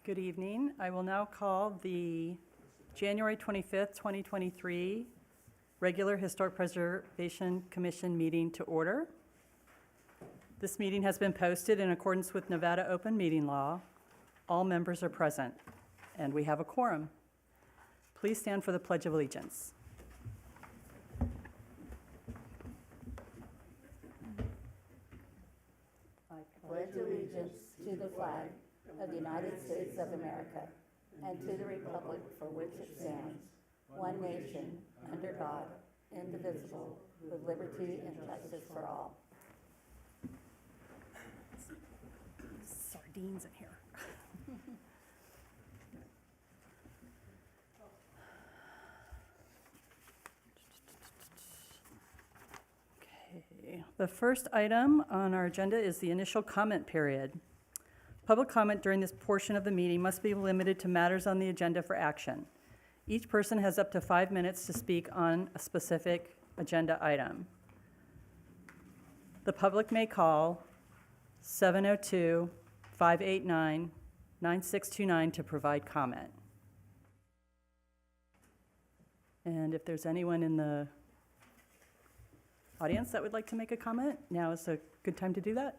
Good evening. I will now call the January 25th, 2023 regular Historic Preservation Commission meeting to order. This meeting has been posted in accordance with Nevada Open Meeting Law. All members are present, and we have a quorum. Please stand for the Pledge of Allegiance. I pledge allegiance to the flag of the United States of America and to the republic for which it stands, one nation, under God, indivisible, with liberty and justice for all. Sardines in here. Okay. The first item on our agenda is the initial comment period. Public comment during this portion of the meeting must be limited to matters on the agenda for action. Each person has up to 5 minutes to speak on a specific agenda item. The public may call 702-589-9629 to provide comment. And if there's anyone in the audience that would like to make a comment, now is a good time to do that.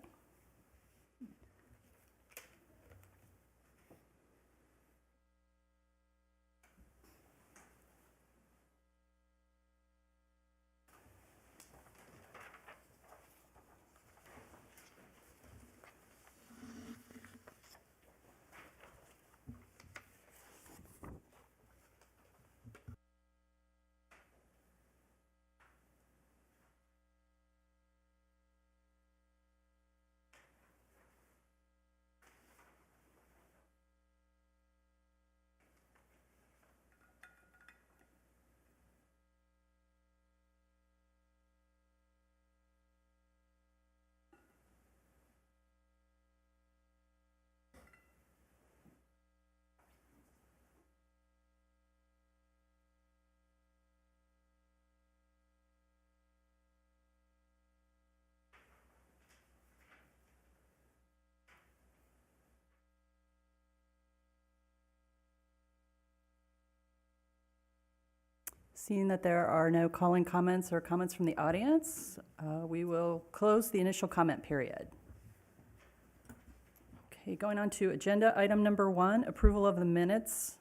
Seeing that there are no calling comments or comments from the audience, we will close the initial comment period. Okay, going on to agenda item number 1, approval of the minutes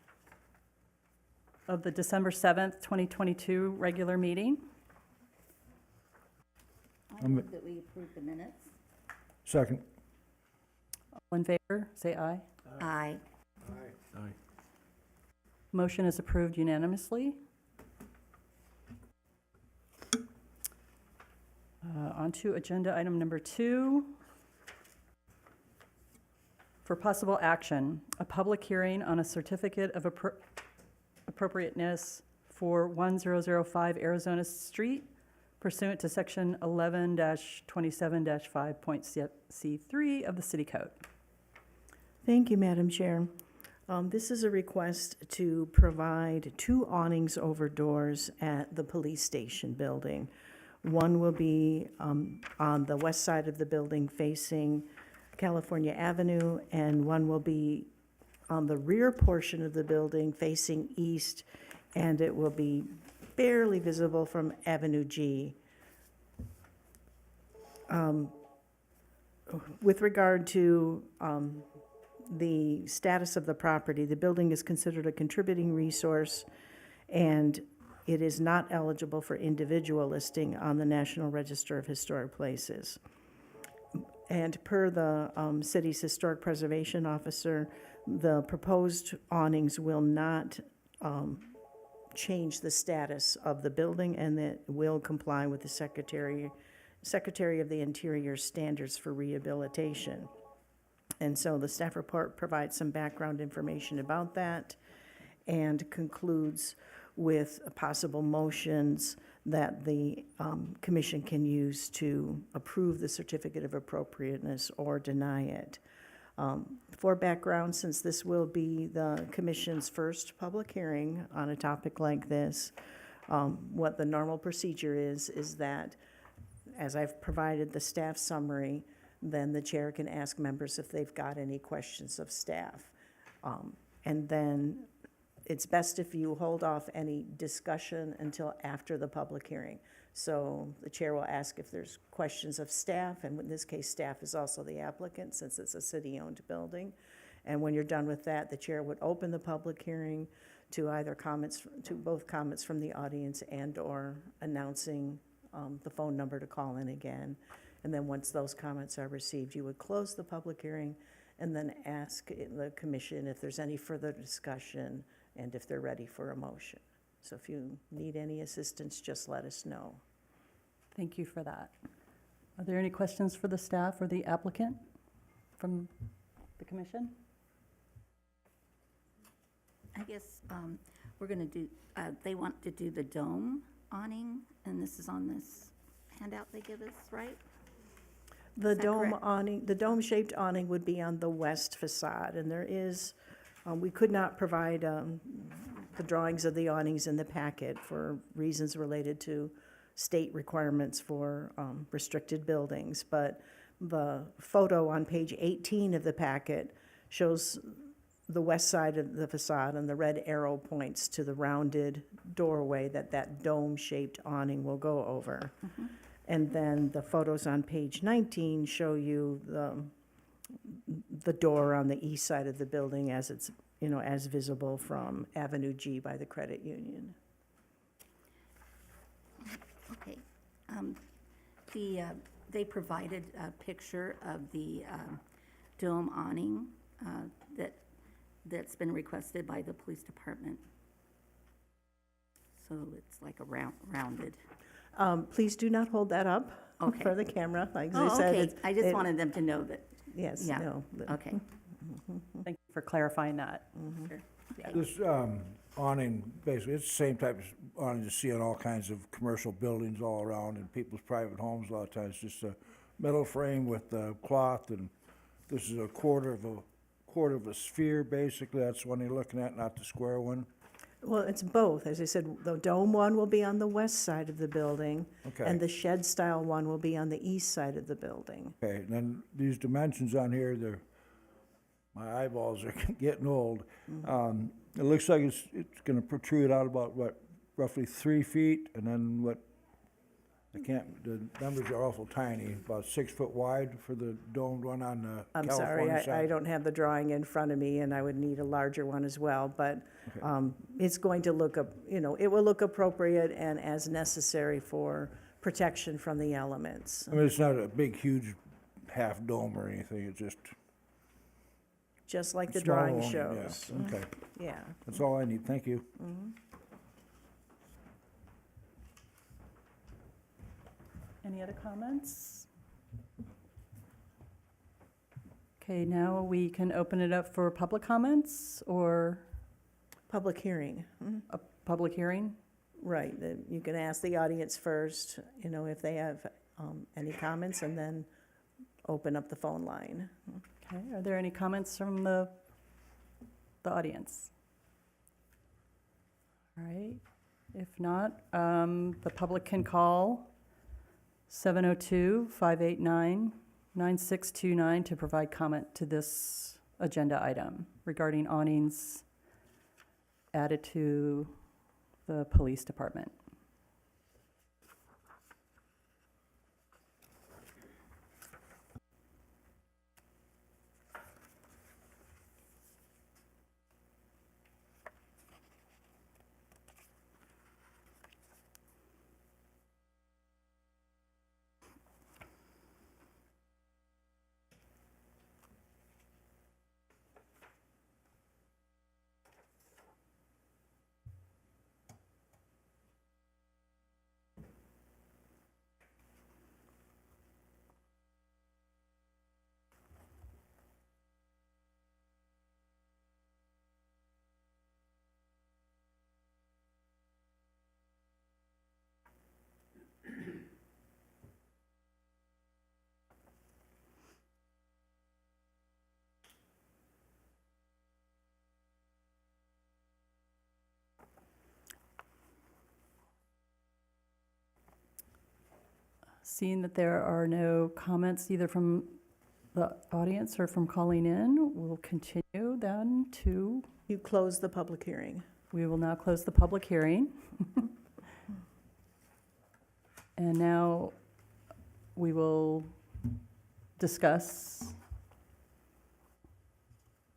of the December 7th, 2022 regular meeting. I move that we approve the minutes. Second. All in favor, say aye. Aye. Aye. Motion is approved unanimously. On to agenda item number 2. For possible action, a public hearing on a certificate of appropriateness for 1005 Arizona Street pursuant to section 11-27-5.C3 of the City Code. Thank you, Madam Chair. This is a request to provide 2 awnings over doors at the police station building. One will be on the west side of the building facing California Avenue, and one will be on the rear portion of the building facing east, and it will be barely visible from Avenue G. With regard to the status of the property, the building is considered a contributing resource, and it is not eligible for individual listing on the National Register of Historic Places. And per the city's historic preservation officer, the proposed awnings will not change the status of the building, and that will comply with the Secretary of the Interior standards for rehabilitation. And so the staff report provides some background information about that and concludes with possible motions that the commission can use to approve the certificate of appropriateness or deny it. For background, since this will be the commission's first public hearing on a topic like this, what the normal procedure is that, as I've provided the staff summary, then the chair can ask members if they've got any questions of staff. And then it's best if you hold off any discussion until after the public hearing. So the chair will ask if there's questions of staff, and in this case, staff is also the applicant since it's a city-owned building. And when you're done with that, the chair would open the public hearing to either both comments from the audience and/or announcing the phone number to call in again. And then once those comments are received, you would close the public hearing and then ask the commission if there's any further discussion and if they're ready for a motion. So if you need any assistance, just let us know. Thank you for that. Are there any questions for the staff or the applicant from the commission? I guess we're going to do, they want to do the dome awning, and this is on this handout they give us, right? The Is that dome correct? awning, the dome-shaped awning would be on the west facade, and there is, we could not provide the drawings of the awnings in the packet for reasons related to state requirements for restricted buildings, but the photo on page 18 of the packet shows the west side of the facade, and the red arrow points to the rounded doorway that dome-shaped awning will go over. And then the photos on page 19 show you the door on the east side of the building as it's, as visible from Avenue G by the credit union. Okay. They provided a picture of the dome awning that's been requested by the police department. So it's like a rounded. Please do not hold that up Okay. for the camera. Like I Oh, said, okay. I just wanted them to know that, Yes, yeah. no. Okay. Thank you for clarifying that. Sure. This awning, basically, it's the same type of awning you see on all kinds of commercial buildings all around in people's private homes a lot of times. Just a metal frame with cloth, and this is a quarter of a sphere, basically. That's the one you're looking at, not the square one. Well, it's both. As I said, the dome one will be on the west side of the building, Okay. and the shed-style one will be on the east side of the building. Okay, and then these dimensions on here, my eyeballs are getting old. It looks like it's gonna protrude out about, roughly 3 feet, and then the numbers are awful tiny, about 6 foot wide for the domed one on the I'm sorry, California side. I don't have the drawing in front of me, and I would need a larger one as well, but it's going to look, it will look appropriate and as necessary for protection from the elements, I mean, it's not a big, huge half dome or anything, it's just just like the small drawing awning, yeah. shows. Okay, Yeah. that's all I need, thank you. Any other comments? Okay, now we can open it up for public comments or Public hearing. a public hearing. Right, you can ask the audience first, if they have any comments, and then open up the phone line. Okay, are there any comments from the audience? All right, if not, the public can call 702-589-9629 to provide comment to this agenda item regarding awnings added to the police department. Seeing that there are no comments either from the audience or from calling in, we'll continue then to, You close the public hearing. we will now close the public hearing. And now we will discuss,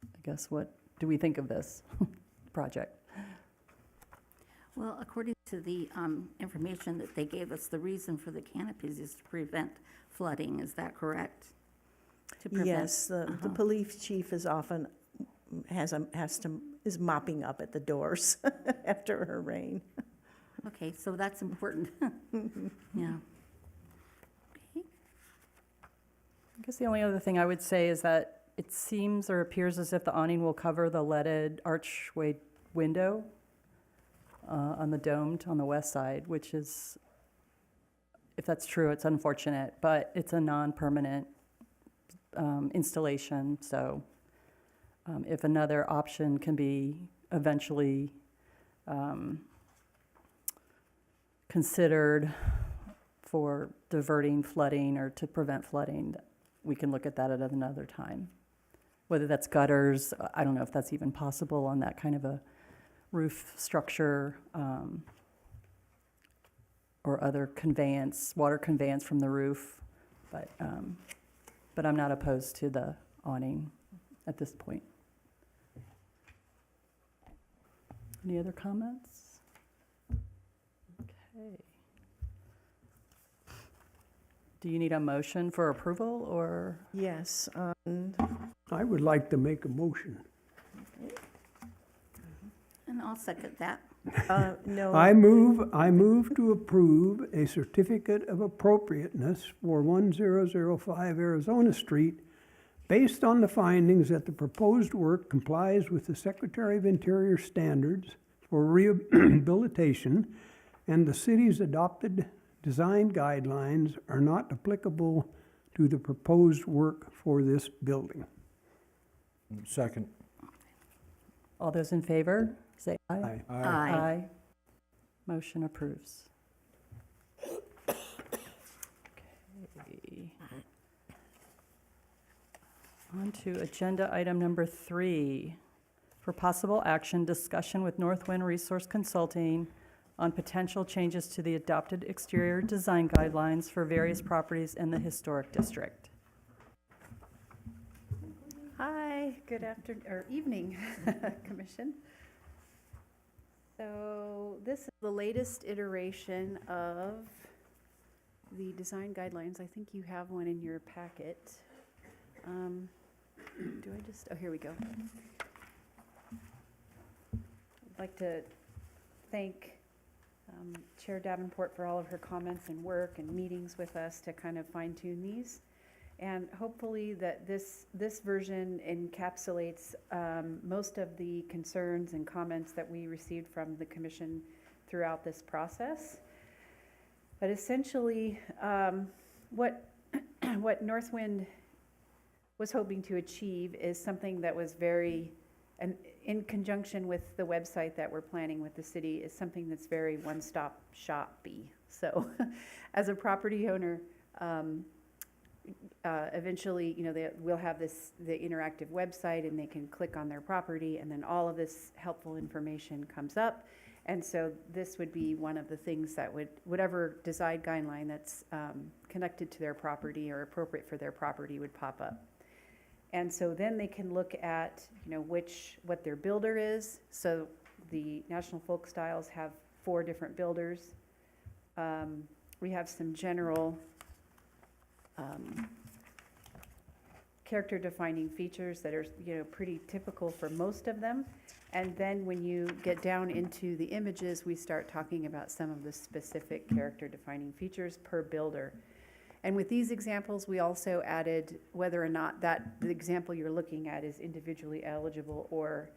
I guess, what do we think of this project? Well, according to the information that they gave us, the reason for the canopies is to prevent flooding. Is that correct? To prevent- Yes, the police chief is often, is mopping up at the doors after a rain. Okay, so that's important. Yeah. Okay. I guess the only other thing I would say is that it seems or appears as if the awning will cover the leaded archway window on the domed on the west side, which is, if that's true, it's unfortunate, but it's a non-permanent installation, so if another option can be eventually considered for diverting flooding or to prevent flooding, we can look at that at another time. Whether that's gutters, I don't know if that's even possible on that kind of a roof structure, or other conveyance, water conveyance from the roof, but I'm not opposed to the awning at this point. Any other comments? Okay. Do you need a motion for approval, or? Yes, I would like to make a motion. And I'll second that. no. I move to approve a certificate of appropriateness for 1005 Arizona Street based on the findings that the proposed work complies with the Secretary of Interior standards for rehabilitation and the city's adopted design guidelines are not applicable to the proposed work for this building. Second. All those in favor, say aye. Aye. Aye. Motion approves. Okay. On to agenda item number 3. For possible action, discussion with Northwind Resource Consulting on potential changes to the adopted exterior design guidelines for various properties in the historic district. Hi, good afternoon, or evening, Commission. So this is the latest iteration of the design guidelines. I think you have one in your packet. Do I just, oh, here we go. I'd like to thank Chair Davenport for all of her comments and work and meetings with us to kind of fine tune these. And hopefully that this version encapsulates most of the concerns and comments that we received from the commission throughout this process. But essentially, what Northwind was hoping to achieve is something that was very, and in conjunction with the website that we're planning with the city, is something that's very one-stop shop-y. So as a property owner, eventually, we'll have the interactive website and they can click on their property and then all of this helpful information comes up. And so this would be one of the things that whatever design guideline that's connected to their property or appropriate for their property would pop up. And so then they can look at, what their builder is. So the National Folk Styles have 4 different builders. We have some general character defining features that are, pretty typical for most of them. And then when you get down into the images, we start talking about some of the specific character defining features per builder. And with these examples, we also added whether or not the example you're looking at is individually eligible or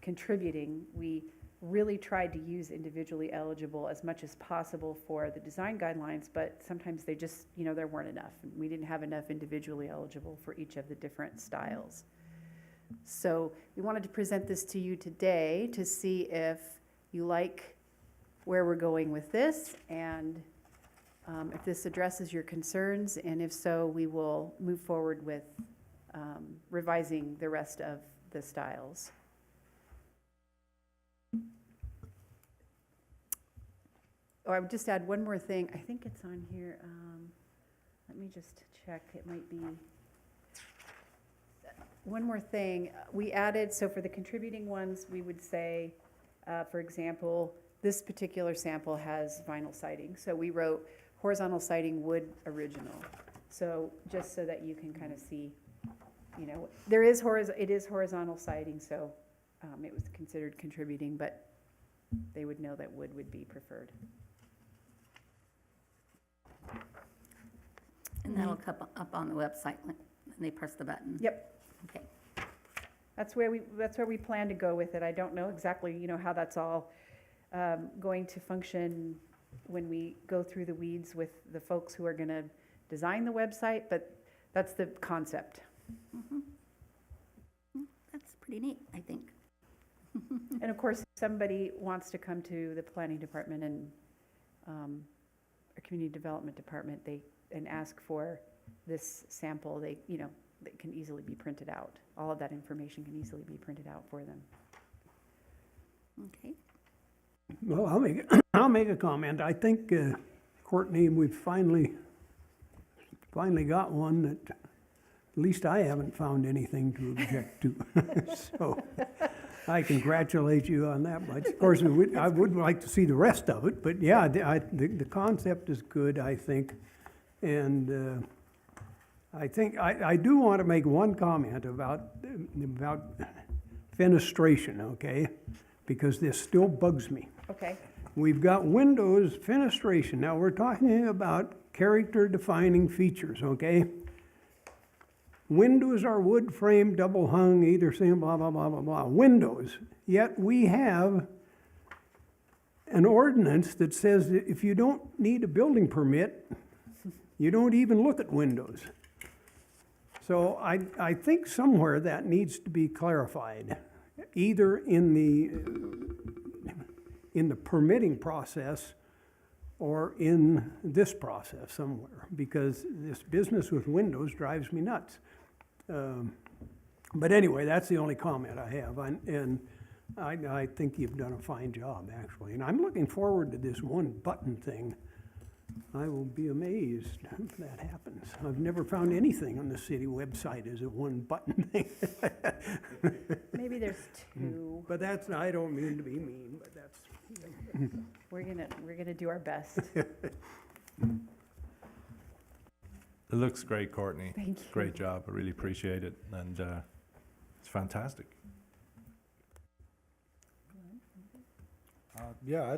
contributing. We really tried to use individually eligible as much as possible for the design guidelines, but sometimes they just, there weren't enough. We didn't have enough individually eligible for each of the different styles. So we wanted to present this to you today to see if you like where we're going with this and if this addresses your concerns, and if so, we will move forward with revising the rest of the styles. Oh, I would just add one more thing. I think it's on here. Let me just check. It might be. One more thing. We added, so for the contributing ones, we would say, for example, this particular sample has vinyl siding. So we wrote horizontal siding wood original. So just so that you can kind of see, you know, it is horizontal siding, so it was considered contributing, but they would know that wood would be preferred. And that'll come up on the website when they press the button? Yep. Okay. That's where we plan to go with it. I don't know exactly, you know, how that's all going to function when we go through the weeds with the folks who are going to design the website, but that's the concept. That's pretty neat, I think. And of course, if somebody wants to come to the planning department and a community development department, and ask for this sample, they can easily be printed out. All of that information can easily be printed out for them. Okay. Well, I'll make a comment. I think, Courtney, we've finally got one that, at least I haven't found anything to object to. So I congratulate you on that much. Of course, I would like to see the rest of it, but yeah, the concept is good, I think. And I think, I do want to make one comment about fenestration, okay? Because this still bugs me. Okay. We've got windows fenestration. Now, we're talking about character-defining features, okay? Windows are wood frame, double hung, either same, blah, blah, blah, blah, blah. Windows. Yet we have an ordinance that says that if you don't need a building permit, you don't even look at windows. So I think somewhere that needs to be clarified, either in the permitting process or in this process somewhere, because this business with windows drives me nuts. But anyway, that's the only comment I have, and I think you've done a fine job, actually. And I'm looking forward to this one button thing. I will be amazed if that happens. I've never found anything on the city website as a one button thing. Maybe there's two. But that's, I don't mean to be mean, but that's. We're gonna do our best. It looks great, Courtney. Thank you. Great job. I really appreciate it, and it's fantastic. Yeah,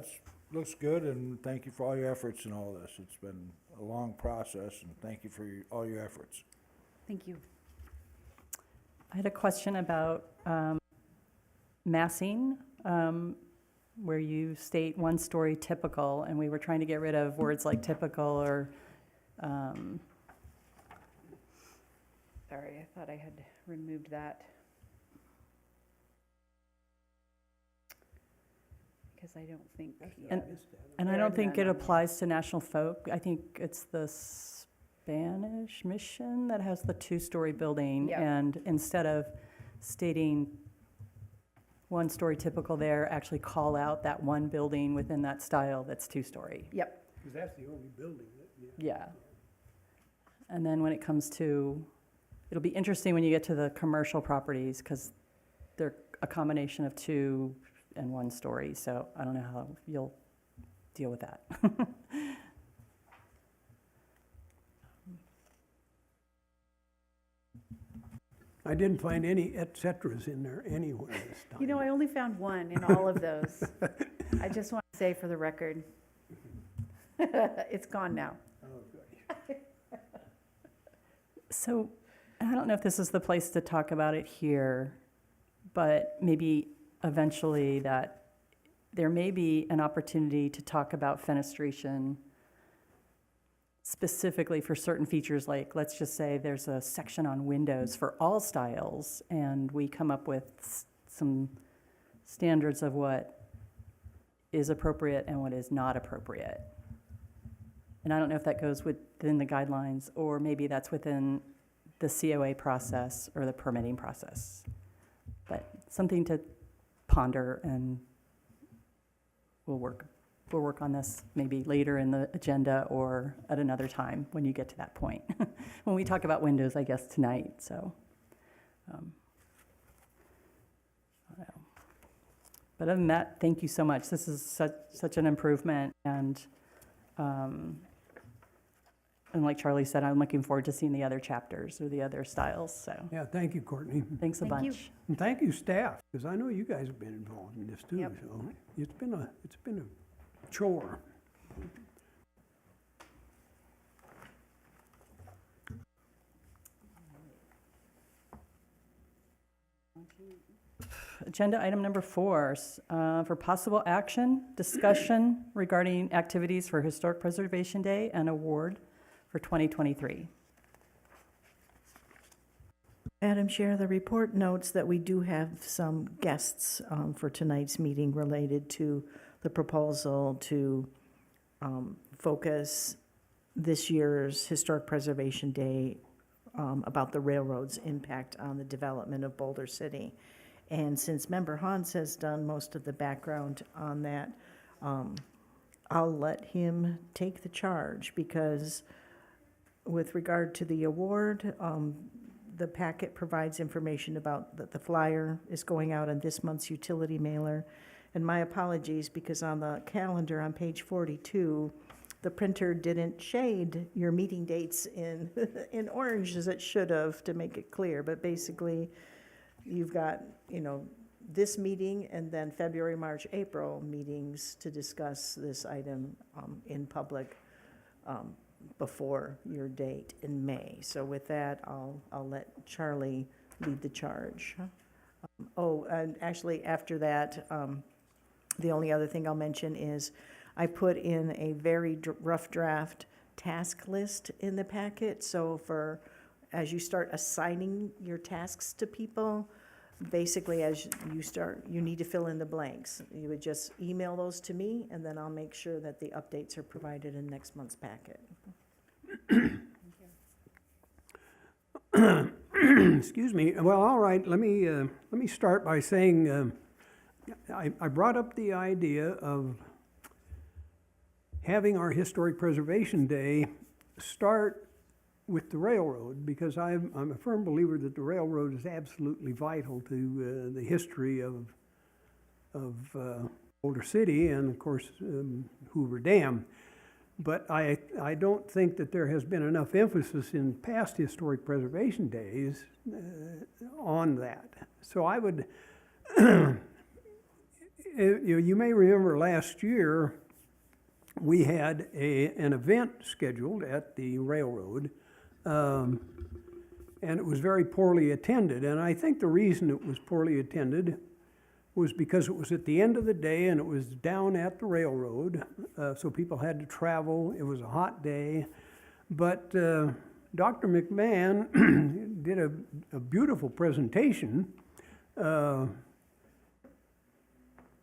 looks good, and thank you for all your efforts in all this. It's been a long process, and thank you for all your efforts. Thank you. I had a question about massing, where you state one-story typical, and we were trying to get rid of words like typical or, Sorry, I thought I had removed that. Because I don't think, and I don't think it applies to National Folk. I think it's the Spanish Mission that has the two-story building. Yeah. And instead of stating one-story typical there, actually call out that one building within that style that's two-story. yep, Because that's the only building that, Yeah. And then when it comes to, it'll be interesting when you get to the commercial properties, because they're a combination of two and one story, so I don't know how you'll deal with that. I didn't find any et ceteras in there anywhere this time. you know, I only found one in all of those. I just want to say for the record, it's gone now. Oh, goody. So I don't know if this is the place to talk about it here, but maybe eventually that there may be an opportunity to talk about fenestration specifically for certain features, like let's just say there's a section on windows for all styles, and we come up with some standards of what is appropriate and what is not appropriate. And I don't know if that goes within the guidelines, or maybe that's within the COA process or the permitting process. But something to ponder, and we'll work on this maybe later in the agenda or at another time when you get to that point. When we talk about windows, I guess, tonight, so. I don't know. But other than that, thank you so much. This is such an improvement, and like Charlie said, I'm looking forward to seeing the other chapters or the other styles, so Yeah, thank you, Courtney. thanks a Thank you. bunch. And thank you, staff, because I know you guys have been involved in this too, Yep. so it's been a chore. Agenda item number 4, for possible action, discussion regarding activities for Historic Preservation Day and award for 2023. Madam Chair, the report notes that we do have some guests for tonight's meeting related to the proposal to focus this year's Historic Preservation Day about the railroad's impact on the development of Boulder City. And since Member Hans has done most of the background on that, I'll let him take the charge, because with regard to the award, the packet provides information about that the flyer is going out on this month's utility mailer. And my apologies, because on the calendar on page 42, the printer didn't shade your meeting dates in, in orange as it should have to make it clear. But basically, you've got, this meeting and then February, March, April meetings to discuss this item in public before your date in May. So with that, I'll let Charlie lead the charge. And actually, after that, the only other thing I'll mention is I put in a very rough draft task list in the packet. So as you start assigning your tasks to people, basically as you need to fill in the blanks. You would just email those to me, and then I'll make sure that the updates are provided in next month's packet. Excuse me. Well, all right, let me start by saying, I brought up the idea of having our Historic Preservation Day start with the railroad, because I'm a firm believer that the railroad is absolutely vital to the history of Boulder City and, of course, Hoover Dam. But I don't think that there has been enough emphasis in past Historic Preservation Days on that. So I would, you may remember last year, we had an event scheduled at the railroad, and it was very poorly attended. And I think the reason it was poorly attended was because it was at the end of the day and it was down at the railroad, so people had to travel. It was a hot day. But Dr. McMahon did a beautiful presentation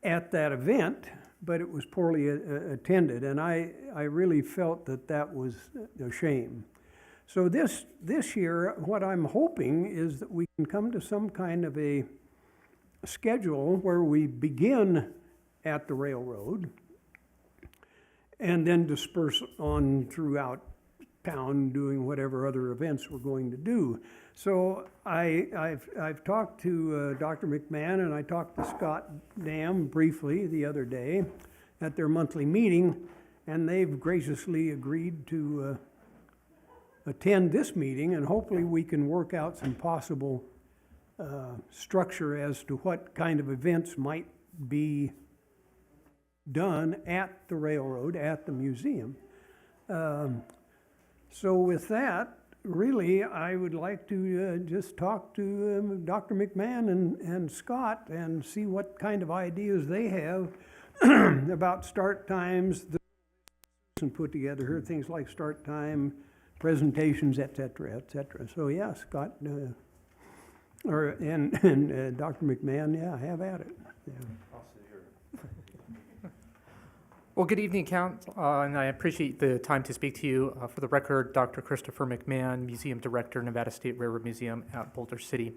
at that event, but it was poorly attended, and I really felt that was a shame. So this year, what I'm hoping is that we can come to some kind of a schedule where we begin at the railroad and then disperse on throughout town doing whatever other events we're going to do. So I've talked to Dr. McMahon, and I talked to Scott Dam briefly the other day at their monthly meeting, and they've graciously agreed to attend this meeting, and hopefully we can work out some possible structure as to what kind of events might be done at the railroad, at the museum. So with that, really, I would like to just talk to Dr. McMahon and Scott and see what kind of ideas they have about start times, and put together here, things like start time, presentations, et cetera, et cetera. So yeah, Scott, and Dr. McMahon, yeah, have at it. Yeah. Well, good evening, Council, and I appreciate the time to speak to you. For the record, Dr. Christopher McMahon, Museum Director, Nevada State Railroad Museum at Boulder City.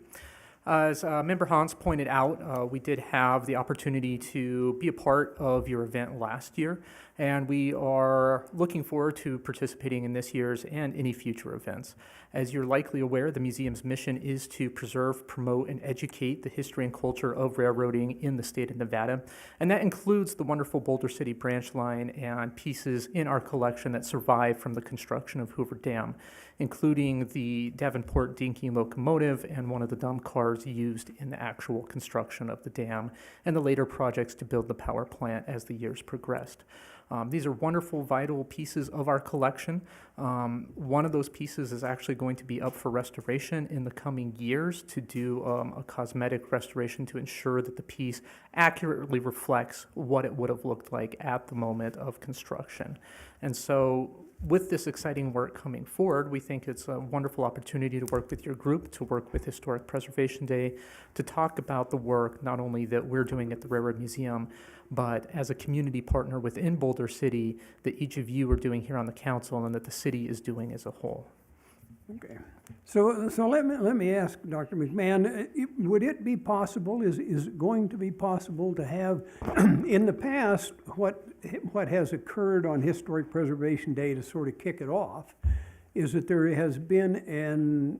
As Member Hans pointed out, we did have the opportunity to be a part of your event last year, and we are looking forward to participating in this year's and any future events. As you're likely aware, the museum's mission is to preserve, promote, and educate the history and culture of railroading in the state of Nevada, and that includes the wonderful Boulder City branch line and pieces in our collection that survived from the construction of Hoover Dam, including the Davenport dinky locomotive and one of the dump cars used in the actual construction of the dam, and the later projects to build the power plant as the years progressed. These are wonderful, vital pieces of our collection. One of those pieces is actually going to be up for restoration in the coming years to do a cosmetic restoration to ensure that the piece accurately reflects what it would have looked like at the moment of construction. And so with this exciting work coming forward, we think it's a wonderful opportunity to work with your group, to work with Historic Preservation Day, to talk about the work not only that we're doing at the Railroad Museum, but as a community partner within Boulder City that each of you are doing here on the council and that the city is doing as a whole. Okay. So let me ask Dr. McMahon, would it be possible, is it going to be possible to have, in the past, what has occurred on Historic Preservation Day to sort of kick it off, is that there has been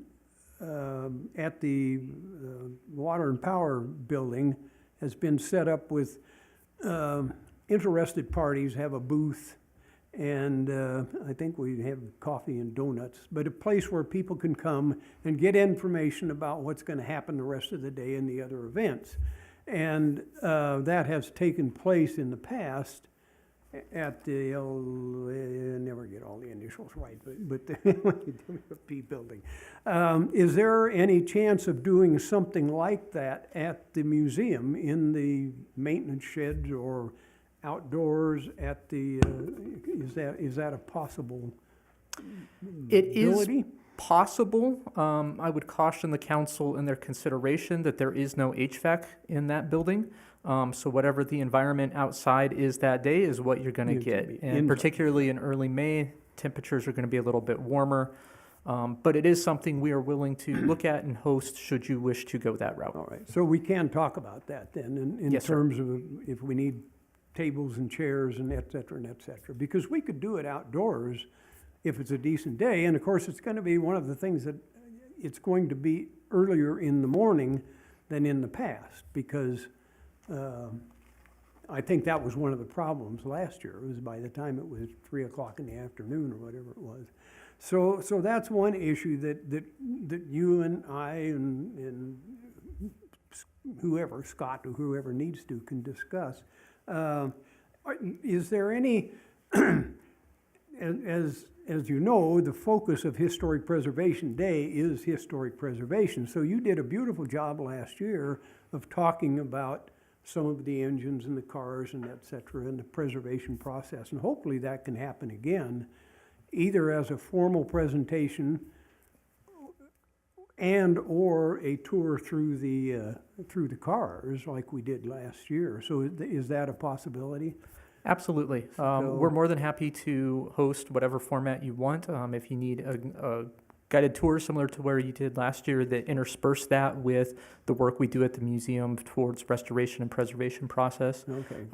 at the Water and Power Building, has been set up with interested parties have a booth, and I think we have coffee and donuts, but a place where people can come and get information about what's going to happen the rest of the day and the other events. And that has taken place in the past at the, I never get all the initials right, but the P building. Is there any chance of doing something like that at the museum in the maintenance sheds or outdoors at the, is that a possible It is ability? possible. I would caution the council in their consideration that there is no HVAC in that building. So whatever the environment outside is that day is what you're going to It's gonna get. be And inside. particularly in early May, temperatures are going to be a little bit warmer. But it is something we are willing to look at and host should you wish to go that route. All right, so we can talk about that then in Yes, sir. terms of if we need tables and chairs and et cetera, because we could do it outdoors if it's a decent day. And of course, it's going to be one of the things that it's going to be earlier in the morning than in the past, because I think that was one of the problems last year. It was by the time it was 3 o'clock in the afternoon or whatever it was. So that's one issue that you and I and whoever, Scott or whoever needs to, can discuss. Is there any, as you know, the focus of Historic Preservation Day is historic preservation. So you did a beautiful job last year of talking about some of the engines and the cars and et cetera, and the preservation process. And hopefully that can happen again, either as a formal presentation and or a tour through the cars like we did last year. So is that a possibility? Absolutely. We're more than happy to host whatever format you want. If you need a guided tour similar to where you did last year that intersperse that with the work we do at the museum towards restoration and preservation process. Okay.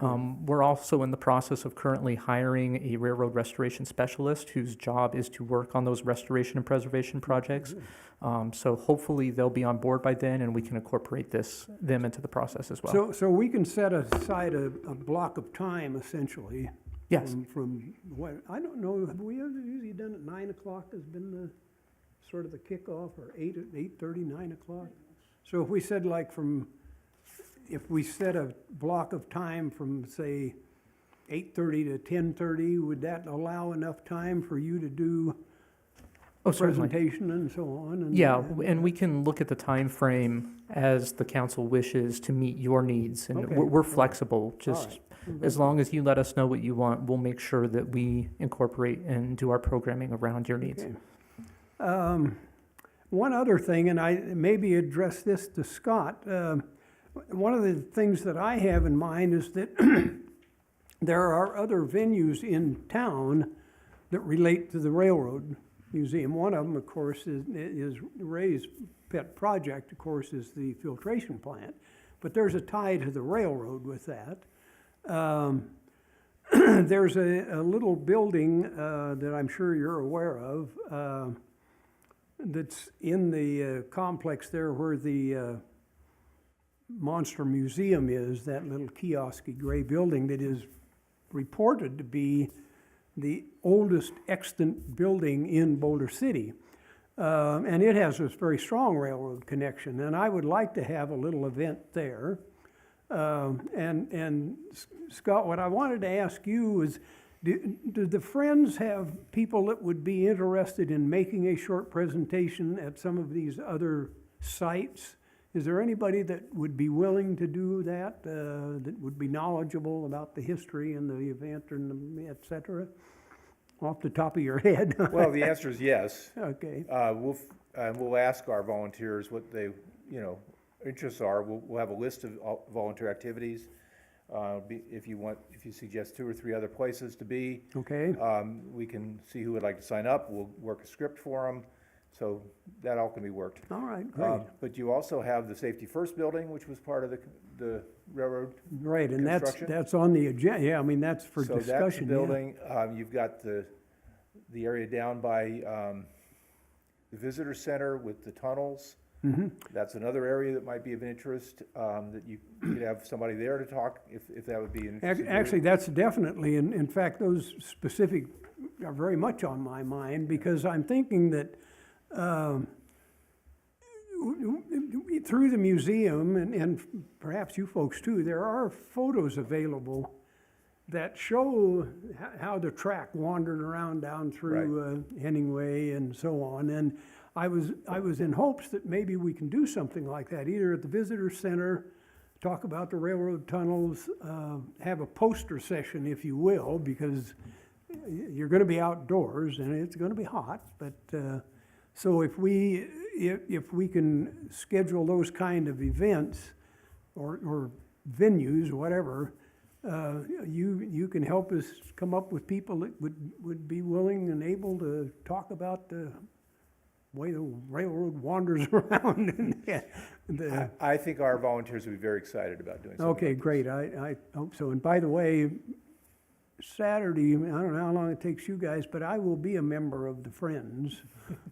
We're also in the process of currently hiring a railroad restoration specialist whose job is to work on those restoration and preservation projects. So hopefully they'll be on board by then and we can incorporate them into the process as well. So we can set aside a block of time essentially. Yes. From what, I don't know, have we ever usually done it 9 o'clock has been the sort of the kickoff, or 8:30, 9 o'clock? So if we said if we set a block of time from, say, 8:30 to 10:30, would that allow enough time for you to do Oh, certainly. presentation and so on? And, Yeah, and we can look at the time frame as the council wishes to meet your needs, and Okay. we're flexible. Just right. as long as you let us know what you want, we'll make sure that we incorporate and do our programming around your needs. Okay. One other thing, and I maybe address this to Scott. One of the things that I have in mind is that there are other venues in town that relate to the railroad museum. One of them, of course, is Ray's pet project, of course, is the filtration plant. But there's a tie to the railroad with that. There's a little building that I'm sure you're aware of that's in the complex there where the Monster Museum is, that little kiosky gray building that is reported to be the oldest extant building in Boulder City. And it has this very strong railroad connection, and I would like to have a little event there. And Scott, what I wanted to ask you is, do the Friends have people that would be interested in making a short presentation at some of these other sites? Is there anybody that would be willing to do that, that would be knowledgeable about the history and the event and et cetera? Off the top of your head? Well, the answer is yes. Okay, We'll ask our volunteers what they, interests are. We'll have a list of all volunteer activities. If you suggest 2 or 3 other places to be, okay, we can see who would like to sign up. We'll work a script for them, so that all can be worked. all right, great. But you also have the Safety First building, which was part of the railroad. Right, and construction. that's on the agenda, yeah, I mean, that's for So that's the discussion, yeah. building. You've got the area down by the visitor center with the tunnels. Mm-hmm. That's another area that might be of interest, that you could have somebody there to talk, if that would be an interest. Actually, that's definitely, in fact, those specific are very much on my mind, because I'm thinking that through the museum, and perhaps you folks too, there are photos available that show how the track wandered around down through Henningway and so on. And I was in hopes that maybe we can do something like that, either at the visitor center, talk about the railroad tunnels, have a poster session, if you will, because you're going to be outdoors and it's going to be hot. But so if we can schedule those kind of events or venues, whatever, you can help us come up with people that would be willing and able to talk about the way the railroad wanders around. I think our volunteers would be very excited about doing something. Okay, like this. great, I hope so. And by the way, Saturday, I don't know how long it takes you guys, but I will be a member of the Friends.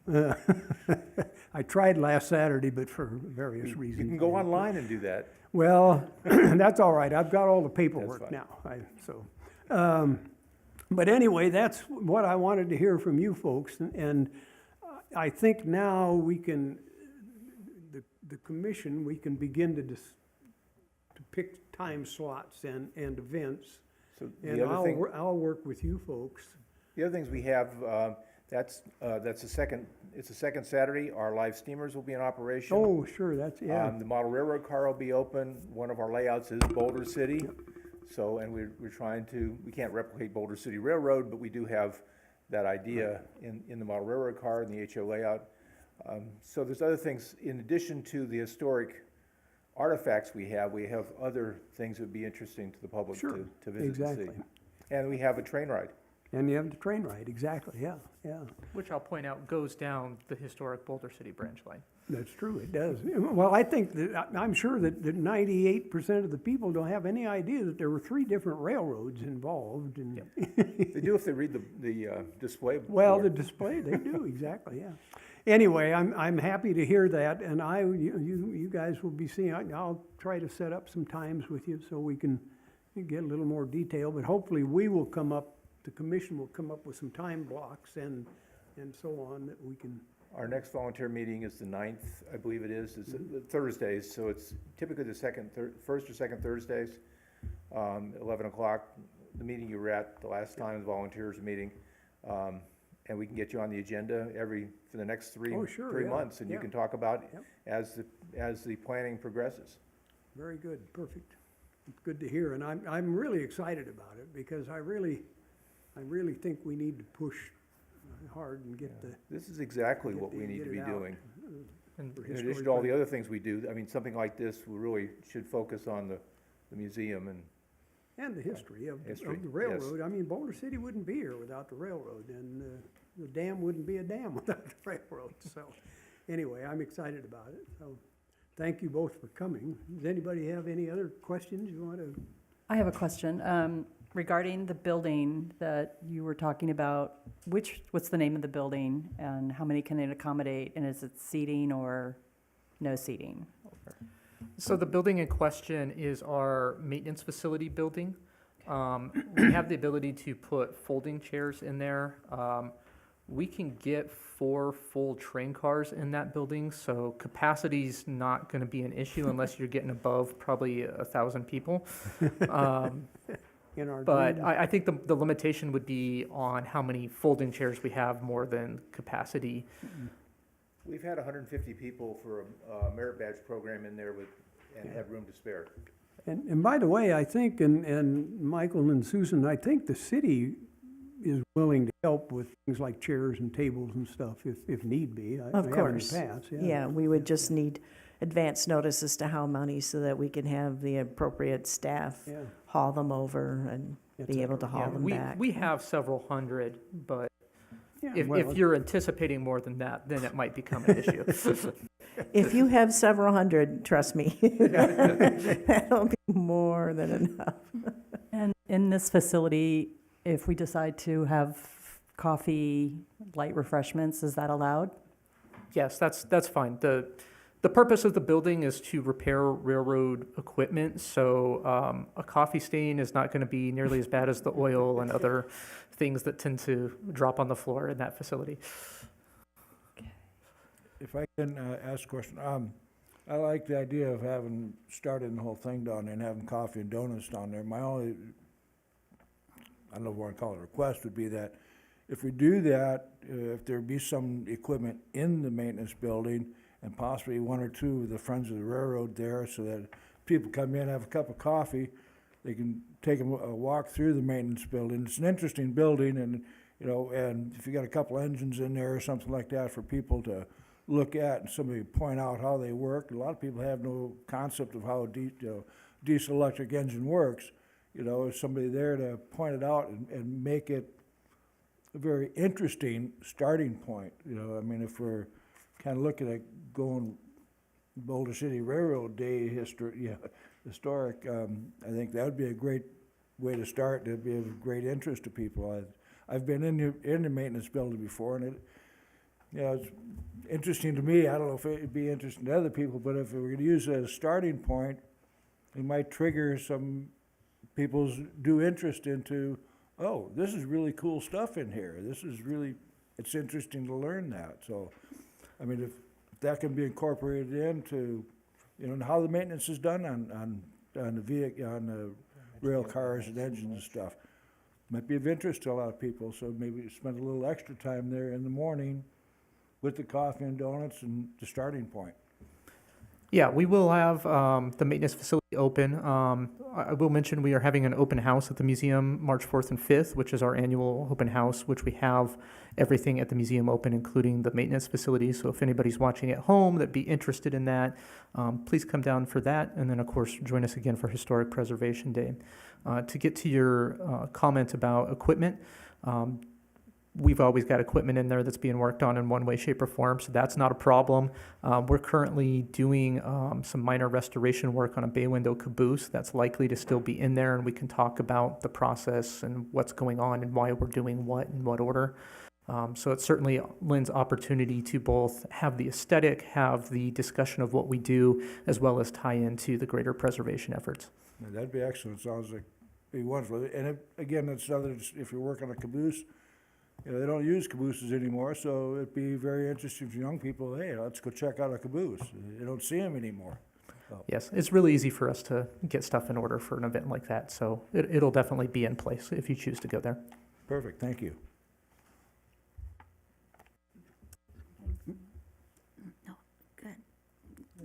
I tried last Saturday, but for various reasons. You can go online and do that. Well, that's all right. I've got all the paperwork That's now. But anyway, that's what I wanted to hear from you folks. And I think now we can, the commission, we can begin to pick time slots and events. So And the other thing, I'll work with you folks. the other things we have, that's the second, it's the second Saturday. Our live steamers will be in operation. Oh, sure, that's, yeah. The model railroad car will be open. One of our layouts is Boulder City. So, and we're trying to, we can't replicate Boulder City Railroad, but we do have that idea in the model railroad car and the HO layout. So there's other things, in addition to the historic artifacts we have other things that would be interesting to the public Sure, to visit and see. exactly. And we have a train ride. And you have the train ride, exactly, yeah. Which I'll point out goes down the historic Boulder City branch line. That's true, it does. Well, I think that, I'm sure that 98% of the people don't have any idea that there were 3 different railroads involved and. They do if they read the display. Well, board. the display, they do, exactly, yeah. Anyway, I'm happy to hear that, and you guys will be seeing, I'll try to set up some times with you so we can get a little more detail, but hopefully we will come up, the commission will come up with some time blocks and so on that we can. Our next volunteer meeting is the 9th, I believe it is. It's Thursdays, so it's typically the first or second Thursdays, 11 o'clock. The meeting you were at the last time, the volunteers meeting. And we can get you on the agenda for the next three yeah, months, and you yeah. can talk about Yep. as the planning progresses. Very good, perfect. It's good to hear, and I'm really excited about it because I really think we need to push hard and get the. This is exactly what we need get to be it out. doing. And for In addition historic to all the other things we do, I mean, something like this, we really should focus on the museum and And the history of History, the yes. railroad. I mean, Boulder City wouldn't be here without the railroad, and the dam wouldn't be a dam without the railroad. So, anyway, I'm excited about it. So, thank you both for coming. Does anybody have any other questions you want to? I have a question regarding the building that you were talking about. What's the name of the building and how many can it accommodate? And is it seating or no seating? So the building in question is our maintenance facility building. We have the ability to put folding chairs in there. We can get 4 full train cars in that building, so capacity's not gonna be an issue unless you're getting above probably 1,000 people. In our But dream? I think the limitation would be on how many folding chairs we have more than capacity. We've had 150 people for a merit badge program in there and had room to spare. And by the way, I think, and Michael and Susan, I think the city is willing to help with things like chairs and tables and stuff if need be. Of They have in the course. past, Yeah, we would just need advance notice as to how many so that we can have the appropriate staff Yeah. haul them over and be able to haul Yeah, them we, back. we have several hundred, but Yeah, if well, you're anticipating more than that, then it might become an issue. If you have several hundred, trust me, that'll be more than enough. And in this facility, if we decide to have coffee, light refreshments, is that allowed? Yes, that's fine. The purpose of the building is to repair railroad equipment, so a coffee stain is not going to be nearly as bad as the oil and other things that tend to drop on the floor in that facility. If I can ask a question, I like the idea of starting the whole thing down there and having coffee and donuts down there. My only, I don't know if I want to call it a request, would be that if we do that, if there be some equipment in the maintenance building and possibly 1 or 2 of the Friends of the Railroad there, so that people come in, have a cup of coffee, they can take a walk through the maintenance building. It's an interesting building, and and if you got a couple engines in there or something like that for people to look at and somebody point out how they work. A lot of people have no concept of how a diesel electric engine works. There's somebody there to point it out and make it a very interesting starting point. I mean, if we're kind of looking at going Boulder City Railroad Day historic, I think that would be a great way to start. That'd be of great interest to people. I've been in the maintenance building before, and it's interesting to me. I don't know if it'd be interesting to other people, but if we were going to use it as a starting point, it might trigger some people's due interest into, oh, this is really cool stuff in here. It's interesting to learn that. So, I mean, if that can be incorporated into, and how the maintenance is done on the rail cars and engines and stuff, might be of interest to a lot of people. So maybe spend a little extra time there in the morning with the coffee and donuts and the starting point. Yeah, we will have the maintenance facility open. I will mention we are having an open house at the museum March 4th and 5th, which is our annual open house, which we have everything at the museum open, including the maintenance facility. So if anybody's watching at home that'd be interested in that, please come down for that. And then, of course, join us again for Historic Preservation Day. To get to your comment about equipment, we've always got equipment in there that's being worked on in one way, shape, or form, so that's not a problem. We're currently doing some minor restoration work on a bay window caboose that's likely to still be in there, and we can talk about the process and what's going on and why we're doing what in what order. So it certainly lends opportunity to both have the aesthetic, have the discussion of what we do, as well as tie into the greater preservation efforts. Yeah, that'd be excellent. Sounds like it'd be wonderful. And again, it's another, if you're working on a caboose, they don't use cabooses anymore, so it'd be very interesting for young people. Hey, let's go check out a caboose. They don't see them anymore. Yes, it's really easy for us to get stuff in order for an event like that, so it'll definitely be in place if you choose to go there. Perfect, thank you.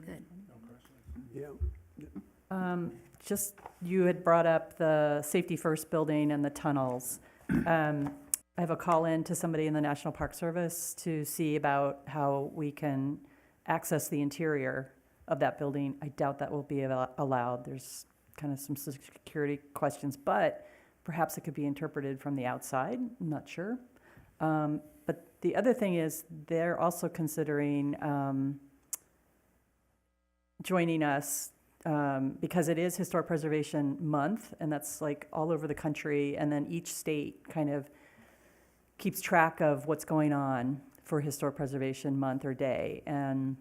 Good. Yeah. Just, you had brought up the Safety First building and the tunnels. I have a call in to somebody in the National Park Service to see about how we can access the interior of that building. I doubt that will be allowed. There's kind of some security questions, but perhaps it could be interpreted from the outside, I'm not sure. But the other thing is, they're also considering joining us because it is Historic Preservation Month, and that's like all over the country, and then each state kind of keeps track of what's going on for Historic Preservation Month or Day, and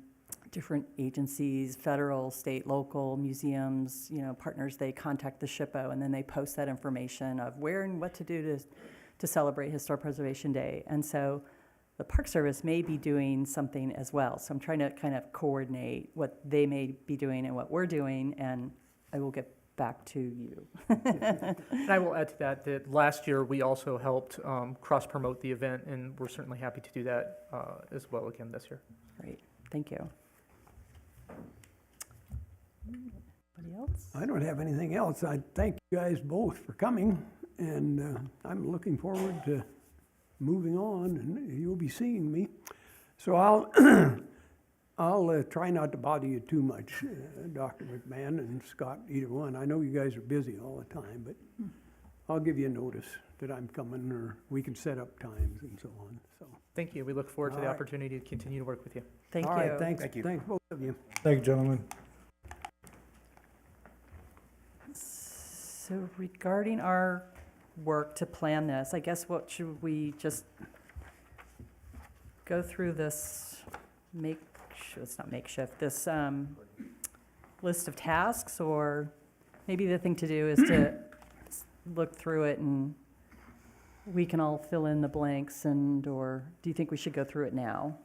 different agencies, federal, state, local, museums, partners, they contact the SHPO, and then they post that information of where and what to do to celebrate Historic Preservation Day. And so the Park Service may be doing something as well. So I'm trying to kind of coordinate what they may be doing and what we're doing, and I will get back to you. And I will add to that, that last year we also helped cross-promote the event, and we're certainly happy to do that as well again this year. Great, thank you. Anybody else? I don't have anything else. I thank you guys both for coming, and I'm looking forward to moving on, and you'll be seeing me. So I'll try not to bother you too much, Dr. McMahon and Scott, either one. I know you guys are busy all the time, but I'll give you a notice that I'm coming, or we can set up times and so on, so. Thank you. We look forward to the All right. opportunity to continue to work with you. Thank All you. right, thanks, Thank you. thanks both of you. Thank you, gentlemen. So regarding our work to plan this, I guess what should we just go through this it's not makeshift, this list of tasks, or maybe the thing to do is to look through it and we can all fill in the blanks, or do you think we should go through it now?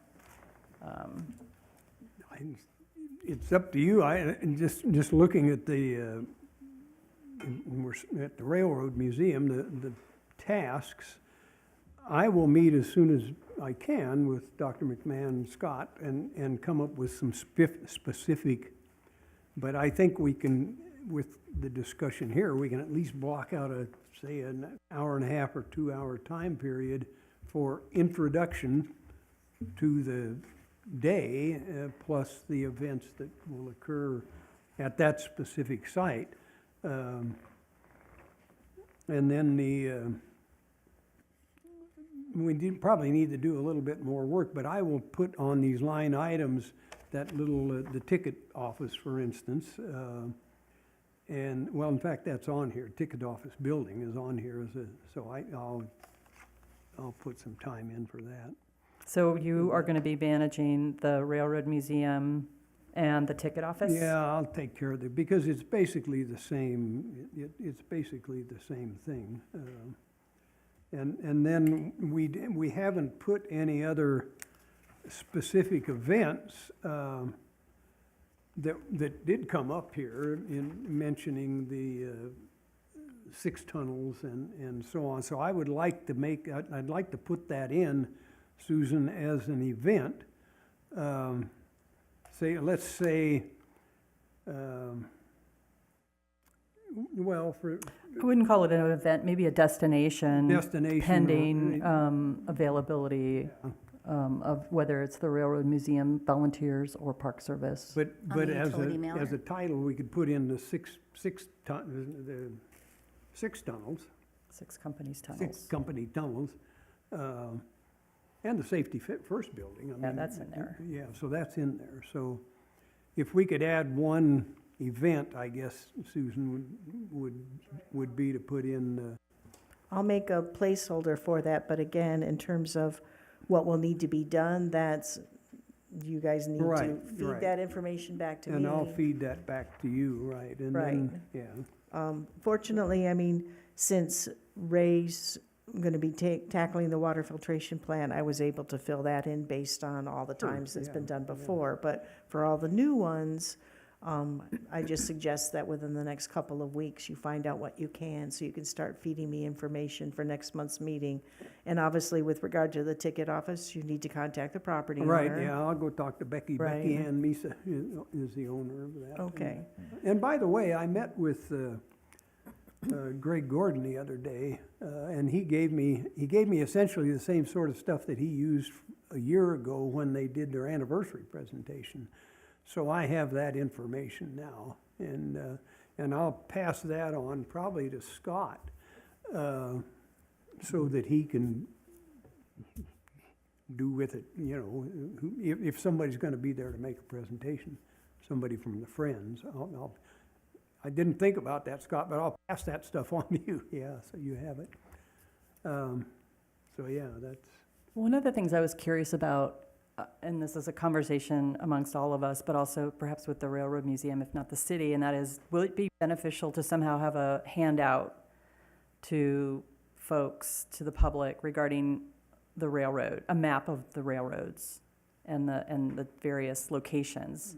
It's up to you. And just looking at the at the Railroad Museum, the tasks, I will meet as soon as I can with Dr. McMahon and Scott and come up with some specific, but I think we can, with the discussion here, we can at least block out say an hour and a half or 2 hour time period for introduction to the day, plus the events that will occur at that specific site. And then we probably need to do a little bit more work, but I will put on these line items that little, the ticket office, for instance, and, well, in fact, that's on here. Ticket office building is on here so I'll put some time in for that. So you are going to be managing the Railroad Museum and the ticket office? Yeah, I'll take care of it, because it's basically the same, it's basically the same thing. And then we haven't put any other specific events that did come up here in mentioning the 6 tunnels and so on. So I would like to I'd like to put that in, Susan, as an event. Let's say, well, for I wouldn't call it an event, maybe a destination. destination. Pending availability of whether it's the Railroad Museum volunteers or Park Service. But the as utility a mailer. title, we could put in the six tunnels, 6 companies' 6 tunnels. company tunnels, and the Safety First building. I Yeah, mean, that's in there. Yeah, so that's in there. So if we could add one event, I guess, Susan, would be to put in, I'll make a placeholder for that, but again, in terms of what will need to be done, that's, you guys need to Right, feed right. that information back to me. and I'll feed that back to you, right? And then, yeah. Fortunately, I mean, since Ray's going to be tackling the water filtration plan, I was able to fill that in based on all the Sure, times it's been yeah, done yeah. before. But for all the new ones, I just suggest that within the next couple of weeks, you find out what you can, so you can start feeding me information for next month's meeting. And obviously, with regard to the ticket office, you need to contact the property owner. Right, yeah, I'll go talk to Becky. Right. Becky Ann Misa is the owner of that. Okay. And by the way, I met with Greg Gordon the other day, and he gave me essentially the same sort of stuff that he used a year ago when they did their anniversary presentation. So I have that information now, and And I'll pass that on probably to Scott, so that he can do with it, you know, if somebody's gonna be there to make a presentation, somebody from the Friends, I didn't think about that, Scott, but I'll pass that stuff on to you, yeah, so you have it. So, yeah, that's, One of the things I was curious about, and this is a conversation amongst all of us, but also perhaps with the Railroad Museum, if not the city, and that is, will it be beneficial to somehow have a handout to folks, to the public regarding the railroad, a map of the railroads and the various locations?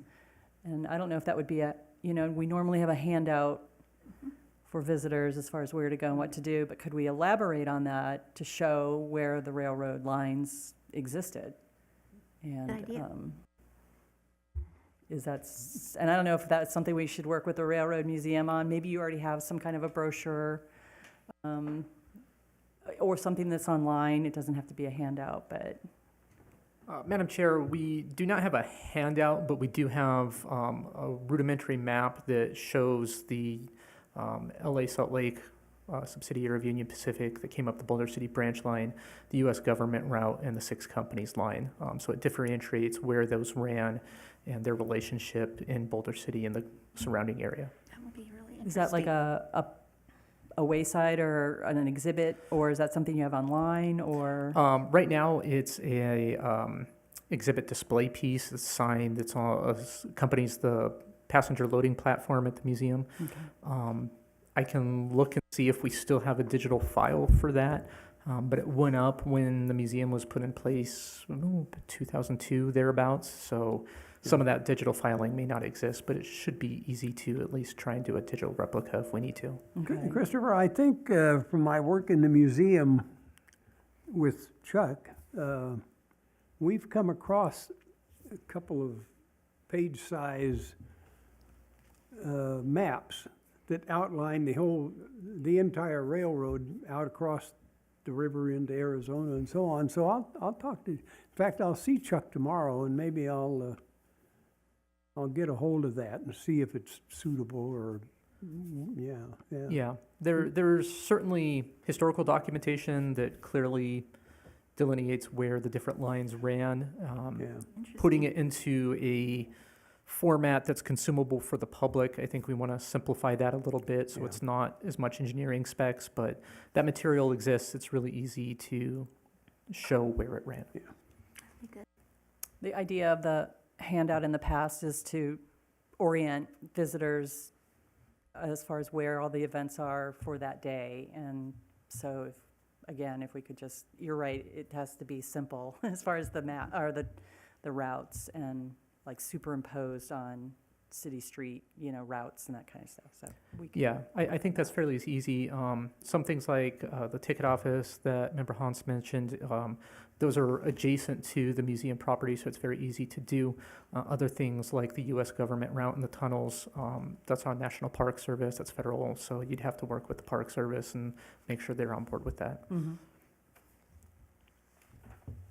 And I don't know if that would be we normally have a handout for visitors as far as where to go and what to do, but could we elaborate on that to show where the railroad lines existed? And Good idea. and I don't know if that's something we should work with the Railroad Museum on. Maybe you already have some kind of a brochure, or something that's online. It doesn't have to be a handout, but Madam Chair, we do not have a handout, but we do have a rudimentary map that shows the LA Salt Lake subsidiary of Union Pacific that came up the Boulder City branch line, the U.S. government route, and the 6 companies line. So it differentiates where those ran and their relationship in Boulder City and the surrounding area. That would be really interesting. is that like a wayside or an exhibit, or is that something you have online, or? Right now, it's a exhibit display piece, a sign that's accompanies the passenger loading platform at the museum. Okay. I can look and see if we still have a digital file for that, but it went up when the museum was put in place, 2002, thereabouts. So some of that digital filing may not exist, but it should be easy to at least try and do a digital replica if we need to. Okay. Christopher, I think from my work in the museum with Chuck, we've come across a couple of page-size maps that outline the entire railroad out across the river into Arizona and so on. So I'll talk to, in fact, I'll see Chuck tomorrow, and maybe I'll get a hold of that and see if it's suitable or, yeah. Yeah, there's certainly historical documentation that clearly delineates where the different lines ran. Putting it into a format that's consumable for the public, I think we want to simplify that a little bit so it's not as much engineering specs, but that material exists. It's really easy to show where it ran. The idea of the handout in the past is to orient visitors as far as where all the events are for that day. And so, if we could just, you're right, it has to be simple as far as the map, or the routes, and like superimposed on city street, routes and that kind of stuff. So we can. Yeah, I think that's fairly easy. Some things like the ticket office that Member Hans mentioned, those are adjacent to the museum property, so it's very easy to do. Other things like the U.S. government route and the tunnels, that's on National Park Service, that's federal, so you'd have to work with the Park Service and make sure they're on board with that. Mhm.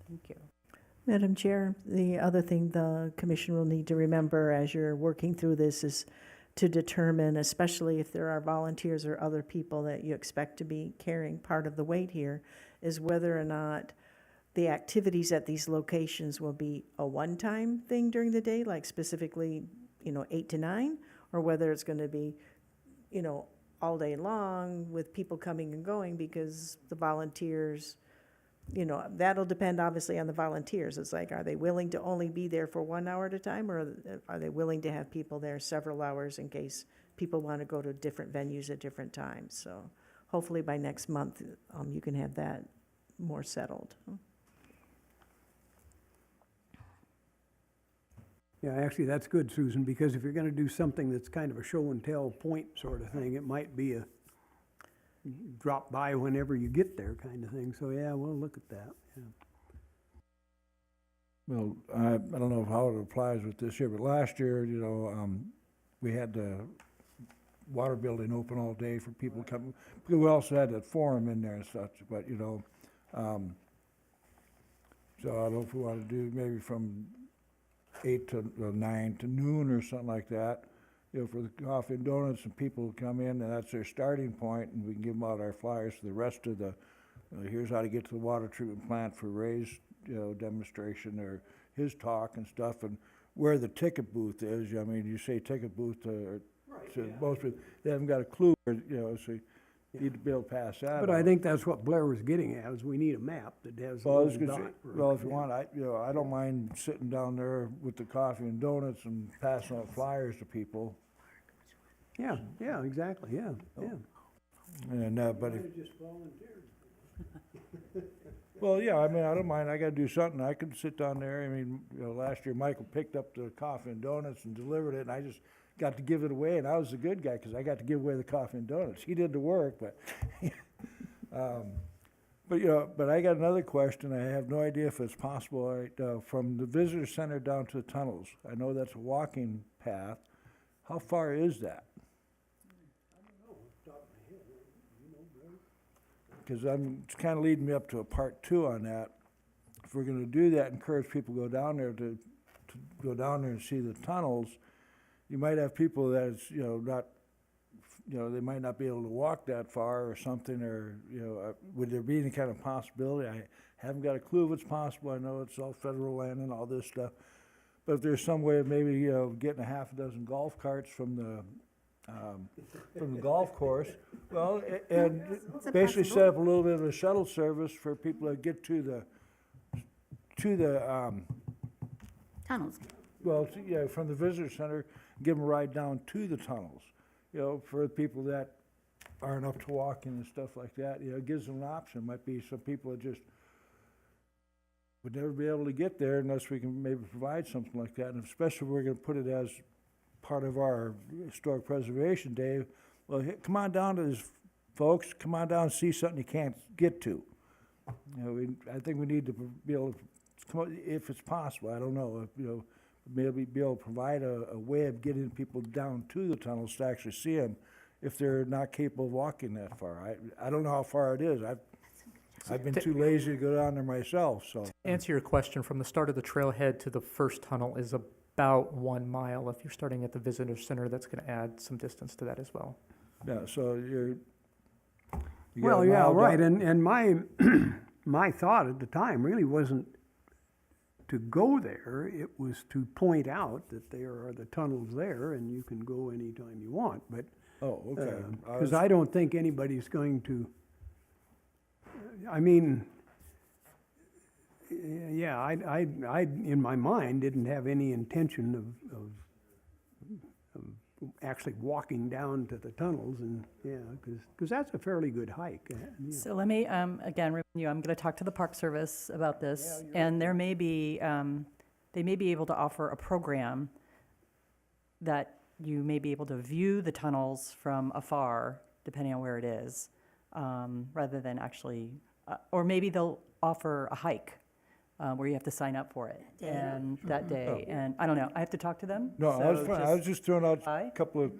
Thank you. Madam Chair, the other thing the commission will need to remember as you're working through this is to determine, especially if there are volunteers or other people that you expect to be carrying part of the weight here, is whether or not the activities at these locations will be a one-time thing during the day, like specifically, 8 to 9, or whether it's going to be, all day long with people coming and going, because the volunteers, that'll depend obviously on the volunteers. It's like, are they willing to only be there for 1 hour at a time, or are they willing to have people there several hours in case people want to go to different venues at different times? So hopefully by next month, you can have that more settled. Yeah, actually, that's good, Susan, because if you're gonna do something that's kind of a show and tell point sort of thing, it might be a drop by whenever you get there kind of thing. So, yeah, we'll look at that, yeah. Well, I don't know how it applies with this year, but last year, we had the water building open all day for people coming. We also had that forum in there and such, but, so I don't know if we want to do maybe from 8 to 9 to noon or something like that, you know, for the coffee and donuts, and people who come in, and that's their starting point, and we can give them out our flyers for the rest of the, here's how to get to the water treatment plant for Ray's, you know, demonstration, or his talk and stuff, and where the ticket booth is. I mean, you say ticket booth to most people, they haven't got a clue, you know, so you need to be able to pass that But I out. think that's what Blair was getting at, is we need a map that has a Well, I was little gonna dot. say, well, if you want, I don't mind sitting down there with the coffee and donuts and passing out flyers to people. Yeah, yeah, exactly, yeah, yeah. And, but if, well, yeah, I mean, I don't mind, I gotta do something, I can sit down there, I mean, you know, last year Michael picked up the coffee and donuts and delivered it, and I just got to give it away, and I was the good guy, 'cause I got to give away the coffee and donuts. He did the work, but, but, you know, but I got another question, I have no idea if it's possible, right, from the visitor center down to the tunnels, I know that's a walking path, how far is that? Because it's kind of leading me up to a part two on that. If we're gonna do that, encourage people to go down there to go down there and see the tunnels, you might have people that it's, you know, not, you know, they might not be able to walk that far or something, or, you know, would there be any kind of possibility? I haven't got a clue if it's possible, I know it's all federal land and all this stuff, but if there's some way of maybe, you know, getting a half a dozen golf carts from the golf course, well, and It's a basically possibility. set up a little bit of a shuttle service for people to get to the, Tunnels. well, yeah, from the visitor center, give them a ride down to the tunnels. You know, for the people that aren't up to walking and stuff like that, you know, it gives them an option. Might be some people that just would never be able to get there unless we can maybe provide something like that. And especially if we're gonna put it as part of our historic preservation day, well, come on down to this, folks, come on down and see something you can't get to. You know, I think we need to be able to, come on, if it's possible, I don't know, if, you know, maybe be able to provide a way of getting people down to the tunnels to actually see them if they're not capable of walking that far. I don't know how far it is. I've been too lazy to go down there myself, so. To answer your question, from the start of the trailhead to the first tunnel is about 1 mile. If you're starting at the visitor center, that's going to add some distance to that as well. Yeah, so you got Well, a yeah, mile right, down. and my, my thought at the time really wasn't to go there, it was to point out that there are the tunnels there, and you can go anytime you want, but, Oh, okay. because I don't think anybody's going to, I mean, yeah, I, in my mind, didn't have any intention of actually walking down to the tunnels, and, yeah, because that's a fairly good hike. Yeah. So let me, again, remind you, I'm going to talk to the Park Service about this, and there may be, they may be able to offer a program that you may be able to view the tunnels from afar, depending on where it is, rather than actually, or maybe they'll offer a hike where you have to sign up for it, and that day, and I don't know, I have to talk to them. No, I was so fine. I was just throwing out Aye. a couple of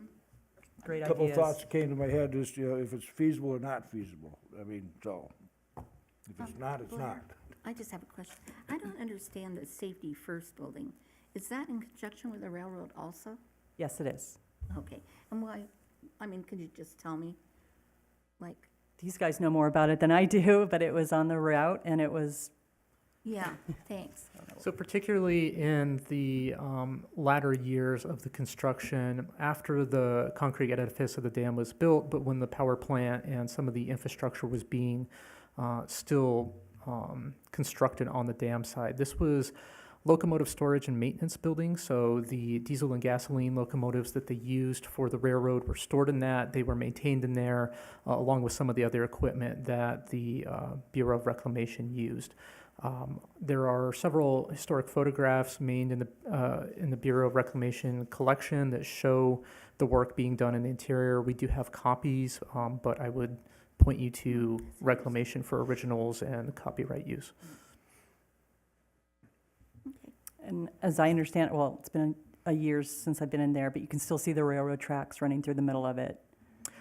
Great couple of ideas. thoughts that came to my head, just, you know, if it's feasible or not feasible. I mean, so, if it's not, it's not. I just have a question. I don't understand the Safety First building. Is that in conjunction with the railroad also? Yes, it is. Okay. And why, I mean, could you just tell me, like, These guys know more about it than I do, but it was on the route, and it was, yeah, thanks. So particularly in the latter years of the construction, after the concrete edifice of the dam was built, but when the power plant and some of the infrastructure was being still constructed on the dam side, this was locomotive storage and maintenance building. So the diesel and gasoline locomotives that they used for the railroad were stored in that. They were maintained in there, along with some of the other equipment that the Bureau of Reclamation used. There are several historic photographs made in the Bureau of Reclamation collection that show the work being done in the interior. We do have copies, but I would point you to Reclamation for originals and copyright use. and as I understand, well, it's been a year since I've been in there, but you can still see the railroad tracks running through the middle of it.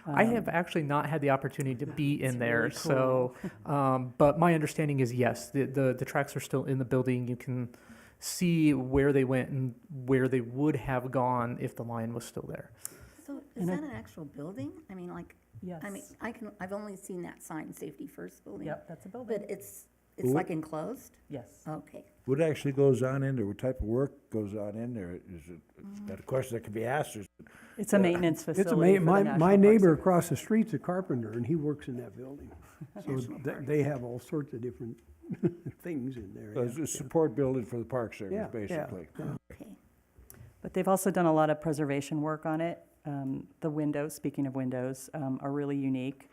I have actually not had the opportunity to be in It's there, really so, but my understanding is yes, the tracks are still in the building. You can see where they went and where they would have gone if the line was still there. So is And I- that an actual building? I mean, like, Yes. I mean, I've only seen that sign, Safety First Building. Yep, that's a building. But it's like enclosed? Yes. Okay. What actually goes on in there? What type of work goes on in there? Is that a question that can be asked? It's a maintenance It's facility for the my National my Park neighbor Service. across the street's a carpenter, and he works in that building. So they have all sorts of different things in there. It's a support building for the Park Yeah, Service, yeah, basically. yeah. Okay. But they've also done a lot of preservation work on it. The windows, speaking of windows, are really unique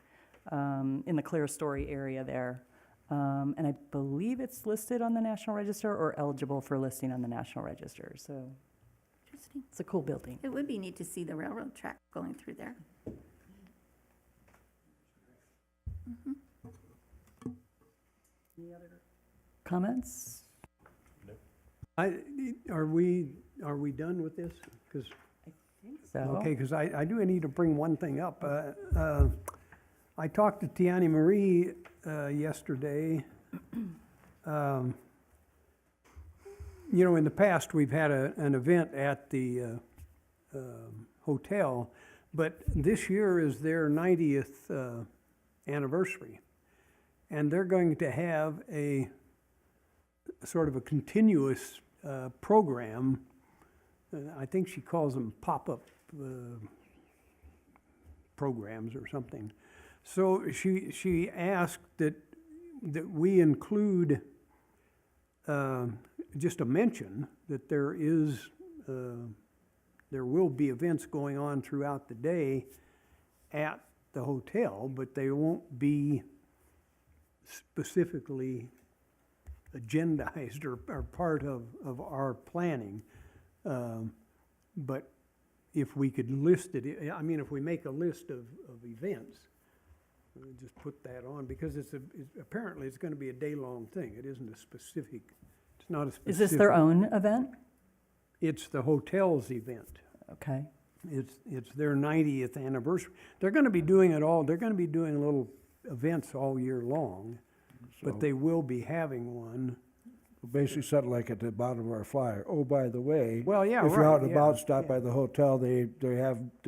in the Clear Story area there. And I believe it's listed on the National Register or eligible for listing on the National Register. So Interesting. it's a cool building. It would be neat to see the railroad track going through there. Comments? Are we done with this? 'Cause So, okay, because I do need to bring one thing up. I talked to Tiani Marie yesterday. You know, in the past, we've had an event at the hotel, but this year is their 90th anniversary. And they're going to have a sort of a continuous program. I think she calls them pop-up programs or something. So she asked that we include just a mention that there will be events going on throughout the day at the hotel, but they won't be specifically agendized or part of our planning. But if we could list it, I mean, if we make a list of events, we'll just put that on, because apparently it's gonna be a day-long thing. It isn't it's not a specific. is this their own event? It's the hotel's event. Okay. It's their 90th anniversary. They're gonna be doing little events all year long, but So- they will be having one. Basically something like at the bottom of our flyer. Oh, by the way. Well, yeah, If you're out right, and yeah, about, stop yeah. by the hotel, they're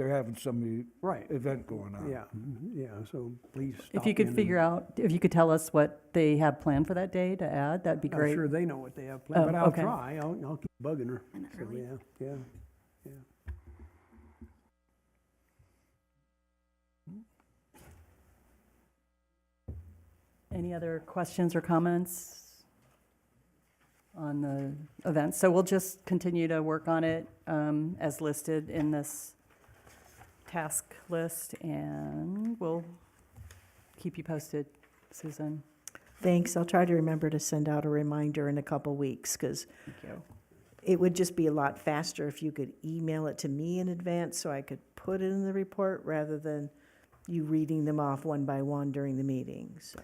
having some Right, event going on. yeah, so please stop If you could in figure out, if you could tell us what they have planned for that day to add, that'd be I'm great. sure they know what they have planned, Oh, but I'll okay. try. I'll keep bugging her. And So, early. yeah. Any other questions or comments on the event? So we'll just continue to work on it as listed in this task list, and we'll keep you posted, Susan. Thanks. I'll try to remember to send out a reminder in a couple weeks, because Thank you. it would just be a lot faster if you could email it to me in advance so I could put it in the report rather than you reading them off one by one during the meeting, so.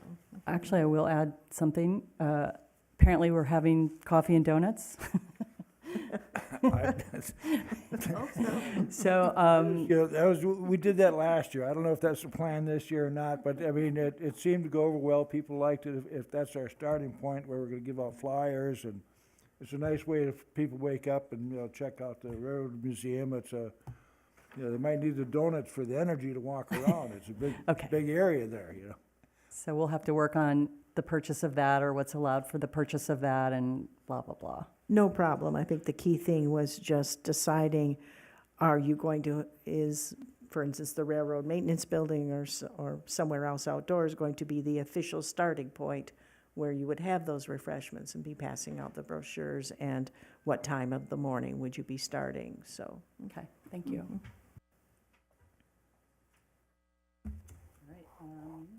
Actually, I will add something. Apparently, we're having coffee and donuts. So, You know, we did that last year. I don't know if that's the plan this year or not, but I mean, it seemed to go over well. People liked it. If that's our starting point, where we're gonna give out flyers, and it's a nice way if people wake up and, check out the Railroad Museum. It's they might need the donuts for the energy to walk around. It's a Okay. big area there, so we'll have to work on the purchase of that, or what's allowed for the purchase of that, and blah, blah, blah. No problem. I think the key thing was just deciding, are you going to, for instance, the railroad maintenance building or somewhere else outdoors going to be the official starting point where you would have those refreshments and be passing out the brochures, and what time of the morning would you be starting, so. Okay, thank you.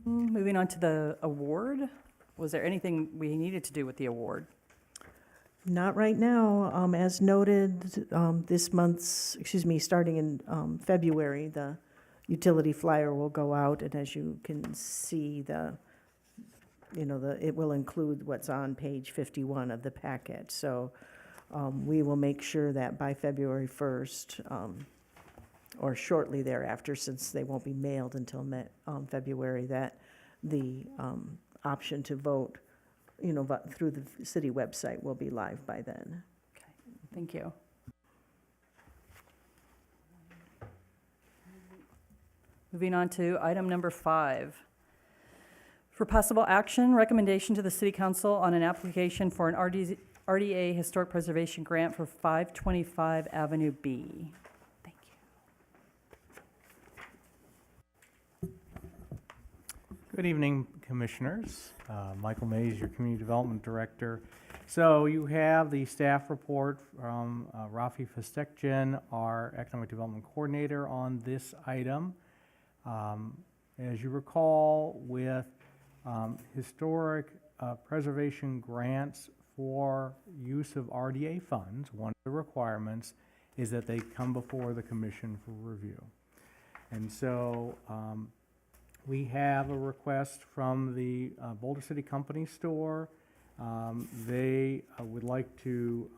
Moving on to the award. Was there anything we needed to do with the award? Not right now. As noted, this month's, starting in February, the utility flyer will go out, and as you can see, it will include what's on page 51 of the packet. So we will make sure that by February 1st, or shortly thereafter, since they won't be mailed until February, that the option to vote through the city website will be live by then. Thank you. Moving on to item number 5. For possible action, recommendation to the City Council on an application for an RDA Historic Preservation Grant for 525 Avenue B. Thank you. Good evening, Commissioners. Michael Mays, your Community Development Director. So you have the staff report from Rafi Fastekjan, our Economic Development Coordinator, on this item. As you recall, with historic preservation grants for use of RDA funds, one of the requirements is that they come before the Commission for review. And so we have a request from the Boulder City Company Store. They would like to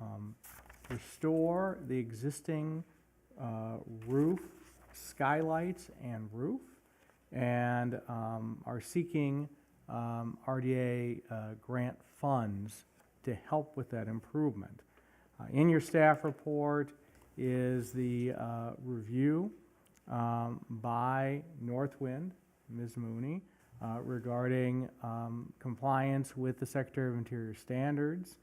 restore the existing roof, skylights, and roof, and are seeking RDA grant funds to help with that improvement. In your staff report is the review by Northwind, Ms. Mooney, regarding compliance with the Secretary of Interior standards.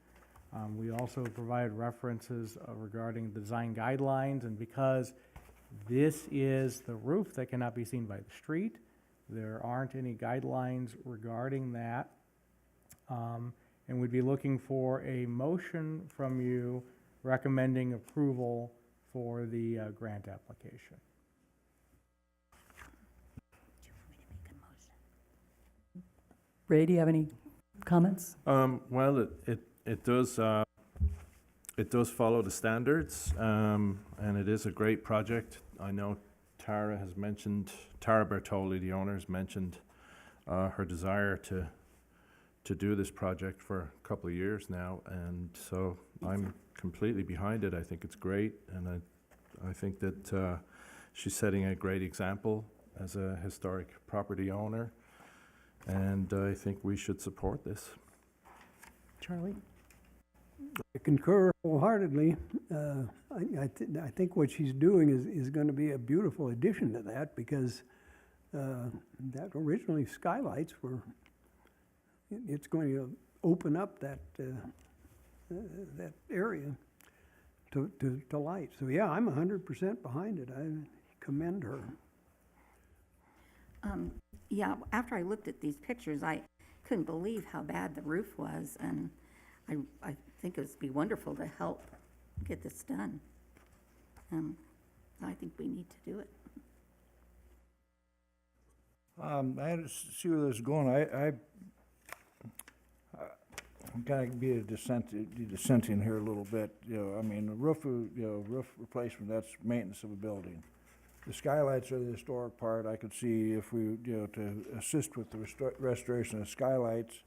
We also provide references regarding the design guidelines, and because this is the roof that cannot be seen by the street, there aren't any guidelines regarding that. And we'd be looking for a motion from you recommending approval for the grant application. Ray, do you have any comments? Well, it does follow the standards, and it is a great project. I know Tara Bertoli, the owner, has mentioned her desire to do this project for a couple of years now, and so I'm completely behind it. I think it's great, and I think that she's setting a great example as a historic property owner, and I think we should support this. Charlie? I concur wholeheartedly. I think what she's doing is going to be a beautiful addition to that, because that originally skylights were, it's going to open up that that area to light. So yeah, I'm 100% behind it. I commend her. Yeah, after I looked at these pictures, I couldn't believe how bad the roof was, and I think it would be wonderful to help get this done. I think we need to do it. I had to see where this is going. I'm kind of be dissenting here a little bit. I mean, the roof replacement, that's maintenance of a building. The skylights are the historic part. I could see if we, to assist with the restoration of skylights.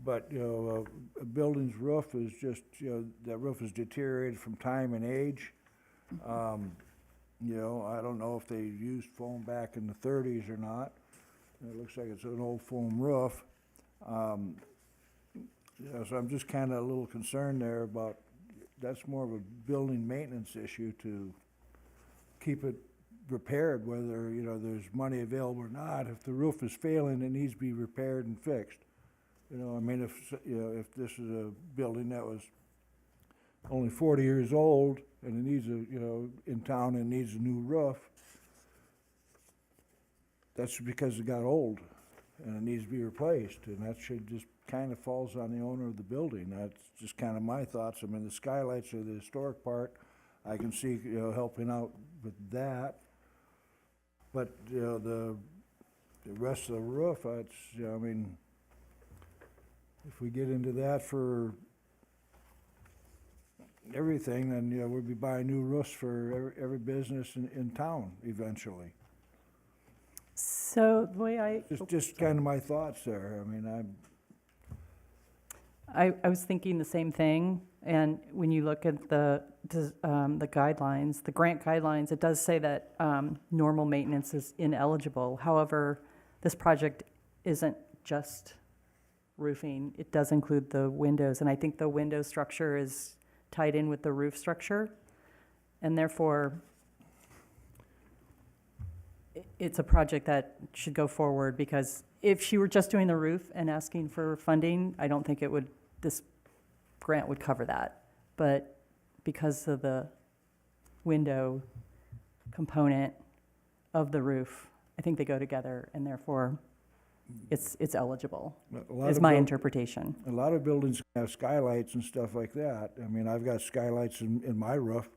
But, a building's roof is just, that roof is deteriorated from time and age. I don't know if they used foam back in the 30s or not. It looks like it's an old foam roof. So I'm just kind of a little concerned there about, that's more of a building maintenance issue to keep it repaired, whether, there's money available or not. If the roof is failing, it needs to be repaired and fixed. If this is a building that was only 40 years old and it needs in town and needs a new roof, that's because it got old and it needs to be replaced, and that should just kind of falls on the owner of the building. That's just kind of my thoughts. I mean, the skylights are the historic part. I can see, helping out with that. But, the rest of the roof, it's, if we get into that for everything, then, we'll be buying new roofs for every business in town eventually. So the way Just kind of my thoughts there. I was thinking the same thing, and when you look at the guidelines, the grant guidelines, it does say that normal maintenance is ineligible. However, this project isn't just roofing, it does include the windows, and I think the window structure is tied in with the roof structure, and therefore, it's a project that should go forward, because if she were just doing the roof and asking for funding, I don't think this grant would cover that. But because of the window component of the roof, I think they go together, and therefore, it's eligible, A lot is of my buil- interpretation. A lot of buildings have skylights and stuff like that. I mean, I've got skylights in my roof,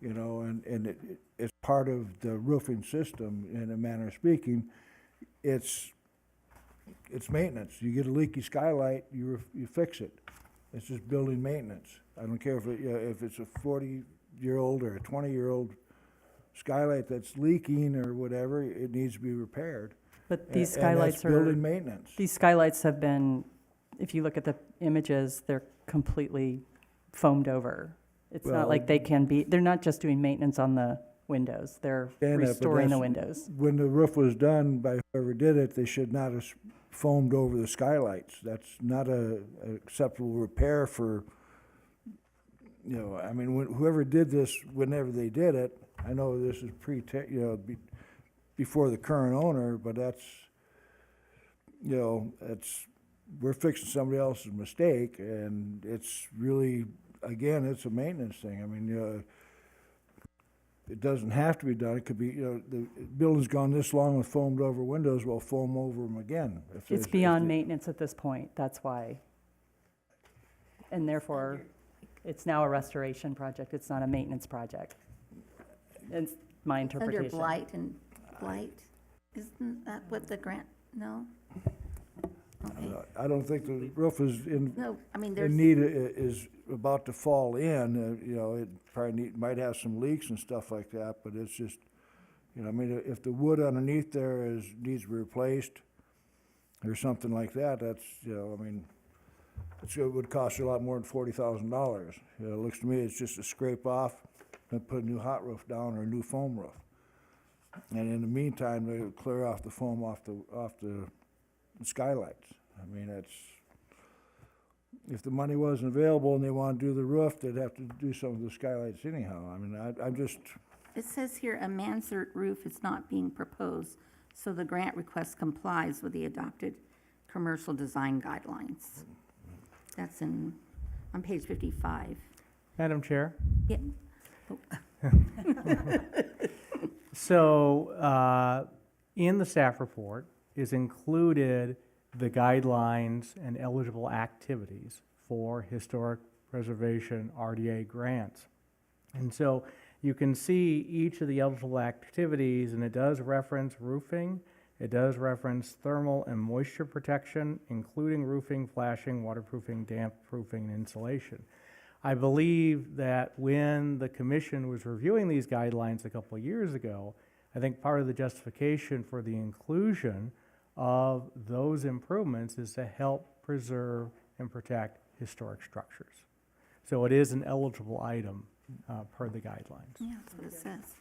you know, and it's part of the roofing system, in a manner of speaking. It's maintenance. You get a leaky skylight, you fix it. It's just building maintenance. I don't care if it's a 40-year-old or a 20-year-old skylight that's leaking or whatever, it needs to be repaired. But these And skylights that's are, building maintenance. these skylights have been, if you look at the images, they're completely foamed over. It's not like they can be, they're not just doing maintenance on the windows, they're Understand that, but restoring the that's- windows. When the roof was done by whoever did it, they should not have foamed over the skylights. That's not a acceptable repair for, you know, I mean, whoever did this, whenever they did it, I know this is before the current owner, but that's, you know, we're fixing somebody else's mistake, and it's really, again, it's a maintenance thing. I mean, it doesn't have to be done. It could be, you know, the building's gone this long with foamed over windows, we'll foam over them again. It's beyond maintenance at this point, that's why. And therefore, it's now a restoration project, it's not a maintenance project. It's my Under interpretation. blight and blight, isn't that what the grant, no? Okay, I don't think the roof is no, I mean, in there's, need, is about to fall in, you know, it probably might have some leaks and stuff like that, but it's just, you know, I mean, if the wood underneath there needs to be replaced or something like that, that's, you know, I mean, it would cost you a lot more than $40,000. You know, it looks to me it's just a scrape off and put a new hot roof down or a new foam roof. And in the meantime, they would clear off the foam off the skylights. I mean, if the money wasn't available and they want to do the roof, they'd have to do some of the skylights anyhow. I mean, I'm just, it says here, a mansard roof is not being proposed, so the grant request complies with the adopted commercial design guidelines. That's on page 55. Madam Chair? Yeah, So, in the staff report is included the guidelines and eligible activities for historic preservation RDA grants. And so you can see each of the eligible activities, and it does reference roofing, it does reference thermal and moisture protection, including roofing, flashing, waterproofing, damp proofing, and insulation. I believe that when the commission was reviewing these guidelines a couple of years ago, I think part of the justification for the inclusion of those improvements is to help preserve and protect historic structures. So it is an eligible item per the guidelines. yeah, that's what it says.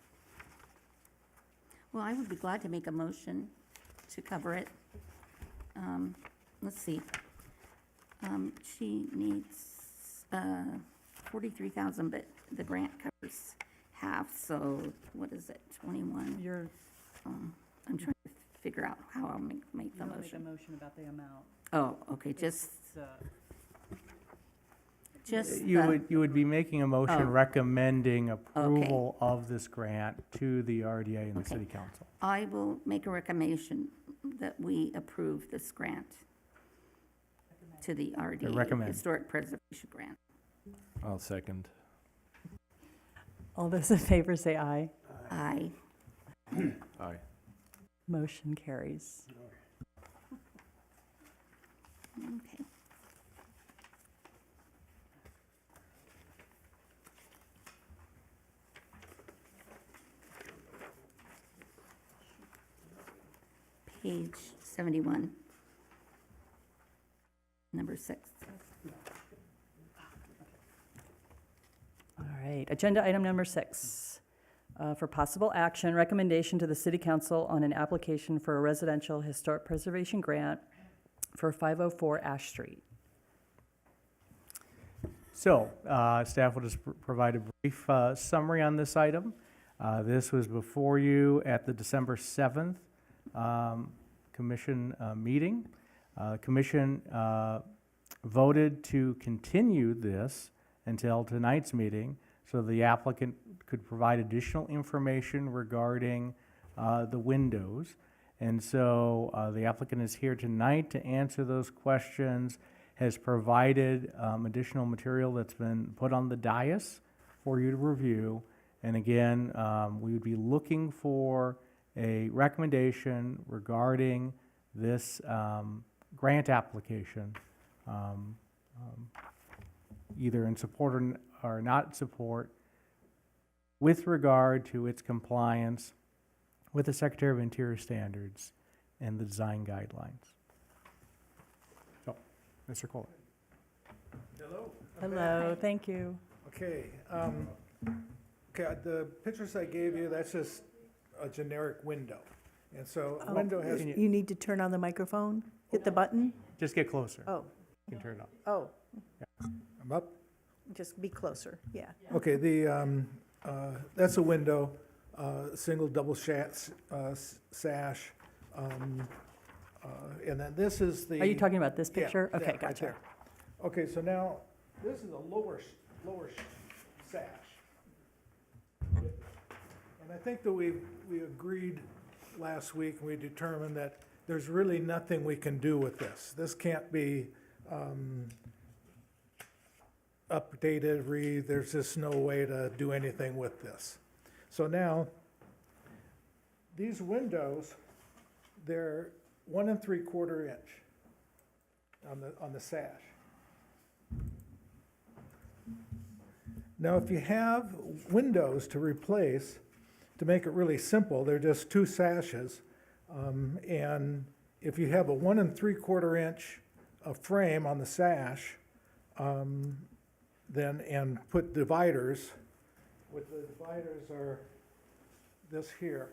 Well, I would be glad to make a motion to cover it. Let's see. She needs 43,000, but the grant covers half, so what is it, 21? You're, I'm trying to figure out how I'll make the you want to make a motion. motion about the amount. Oh, okay, just You would be making a motion Oh. recommending approval of this grant to the RDA and the Okay. city council. I will make a recommendation that we approve this grant to the RDA, recommend. Historic Preservation Grant. I'll second. All those in favor say aye. Aye. Aye. Motion carries. Okay. Page 71. Number 6. All right, agenda item number 6. For possible action, recommendation to the city council on an application for a residential historic preservation grant for 504 Ash Street. So, staff will just provide a brief summary on this item. This was before you at the December 7th commission meeting. Commission voted to continue this until tonight's meeting so the applicant could provide additional information regarding the windows. And so the applicant is here tonight to answer those questions, has provided additional material that's been put on the dais for you to review. And again, we would be looking for a recommendation regarding this grant application, either in support or not support, with regard to its compliance with the Secretary of Interior standards and the design guidelines. So, Mr. Kohler. Hello. Hello, thank you. Okay, the pictures I gave you, that's just a generic window. And so a window has, You need to turn on the microphone, hit the button. Just get closer. Oh, You can turn it off. oh, I'm up. just be closer, yeah. Okay, that's a window, single double sash. And then this is the. Are you talking about this Yeah, picture? that Okay, right gotcha. there. Okay, so now, this is a lower sash. And I think that we agreed last week, and we determined that there's really nothing we can do with this. This can't be updated, there's just no way to do anything with this. So now, these windows, they're 1 3/4 inch on the sash. Now, if you have windows to replace, to make it really simple, they're just 2 sashes. And if you have a 1 3/4 inch frame on the sash, then, and put dividers, with the dividers are this here.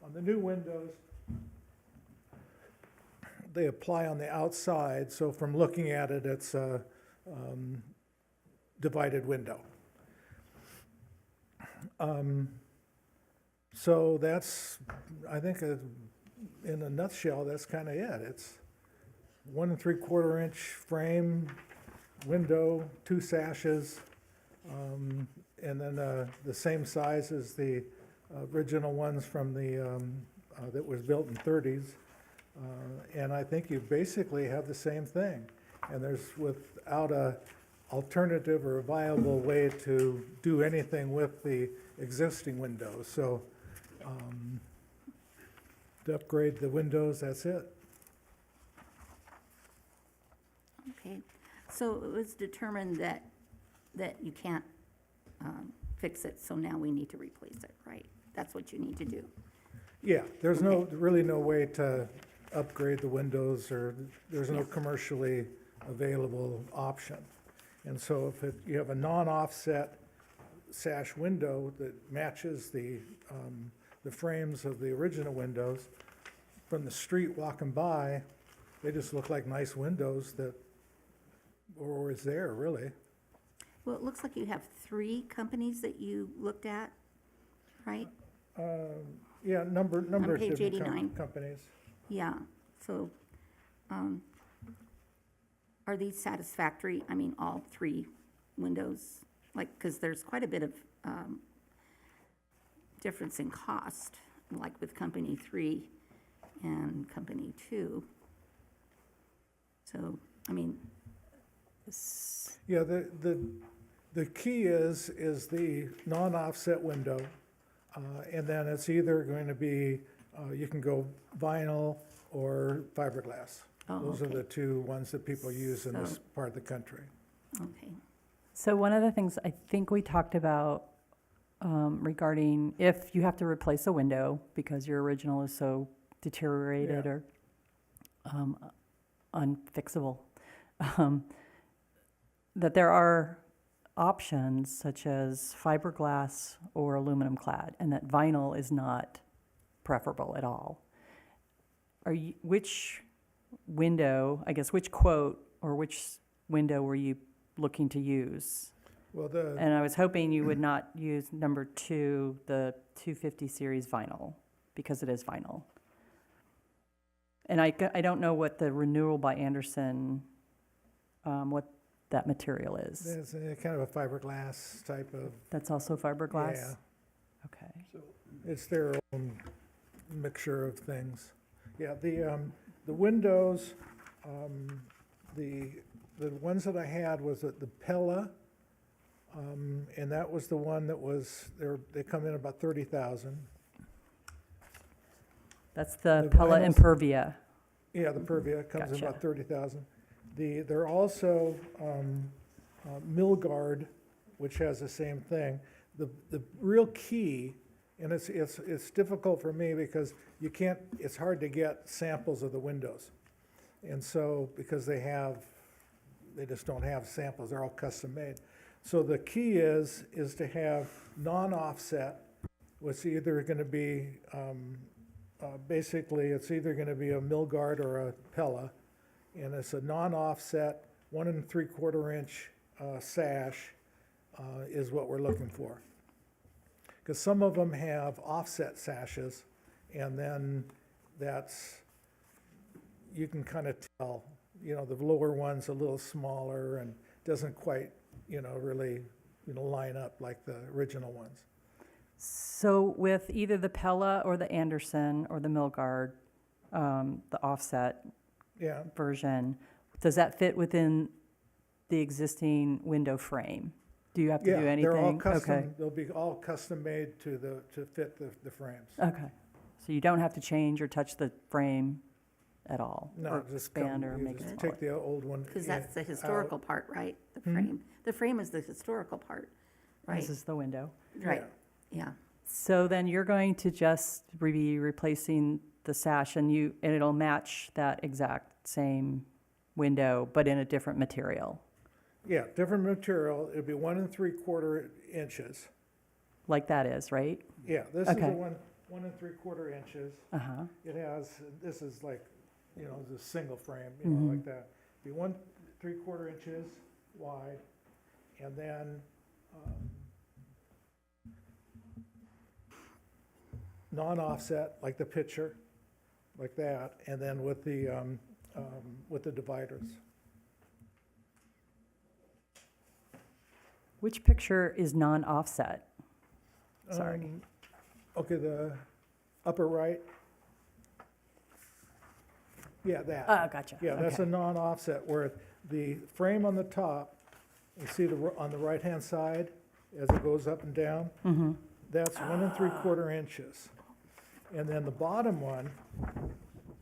On the new windows, they apply on the outside, so from looking at it, it's a divided window. So that's, I think, in a nutshell, that's kind of it. It's 1 3/4 inch frame, window, 2 sashes, and then the same size as the original ones from the, that was built in '30s. And I think you basically have the same thing. And there's, without a alternative or a viable way to do anything with the existing windows. So to upgrade the windows, that's it. Okay, so it was determined that you can't fix it, so now we need to replace it, right? That's what you need to do. Yeah, there's really no way to upgrade the windows, or there's no commercially available option. And so if you have a non-offset sash window that matches the frames of the original windows, from the street walking by, they just look like nice windows that, or is there, really. Well, it looks like you have 3 companies that you looked at, right? Yeah, number of page different 89. companies. Yeah, so, are these satisfactory? I mean, all 3 windows, like, because there's quite a bit of difference in cost, like with company 3 and company 2. So, I mean, Yeah, the key is the non-offset window, and then it's either going to be, you can go vinyl or fiberglass. Oh, Those are okay. the 2 ones that people use in this So- part of the country. okay. So one of the things I think we talked about regarding if you have to replace a window because your original is so deteriorated Yeah. or unfixable, that there are options such as fiberglass or aluminum clad, and that vinyl is not preferable at all. Which window, I guess, which quote or which window were you looking to use? Well, And I was hoping you would not use number 2, the 250 series vinyl, because it is vinyl. And I don't know what the renewal by Anderson, what that material is. it's kind of a fiberglass type of, That's also fiberglass? yeah. Okay. It's their own mixture of things. Yeah, the windows, the ones that I had was the Pella, and that was the one that was, they come in about 30,000. That's the The Pella vinyls- Impervia. Yeah, the Pervia comes in Gotcha. about 30,000. They're also Milgard, which has the same thing. The real key, and it's difficult for me because you can't, it's hard to get samples of the windows. And so, because they just don't have samples, they're all custom made. So the key is to have non-offset, what's either gonna be, basically, it's either gonna be a Milgard or a Pella, and it's a non-offset, 1 3/4 inch sash is what we're looking for. Because some of them have offset sashes, and then you can kind of tell, the lower one's a little smaller and doesn't quite, really, line up like the original ones. So with either the Pella or the Anderson or the Milgard, the offset Yeah, version, does that fit within the existing window frame? Do you have to do yeah, anything? they're all Okay. custom, they'll be all custom made to fit the frames. Okay, so you don't have to change or touch the frame at all? No, or just expand come, or you make it just smaller? take the old one. Because that's the out. historical part, right? The Hmm? frame. The frame is the historical part, right? This is the window. Right, yeah. So then you're going to just be replacing the sash, and it'll match that exact same window, but in a different material, Yeah, different material, it'd be 1 3/4 inches. like that is, right? Yeah, this is the Okay. 1 3/4 inches. Uh-huh. It has, this is like, the single frame, Mhm. like that. Be 1 3/4 inches wide, and then, non-offset, like the picture, like that, and then with the dividers. Which picture is non-offset? Sorry. Okay, the upper right. Yeah, that. Oh, gotcha. Yeah, that's a Okay. non-offset, where the frame on the top, you see on the right-hand side, as it goes up and down, Mhm. that's 1 3/4 inches. And then the bottom one,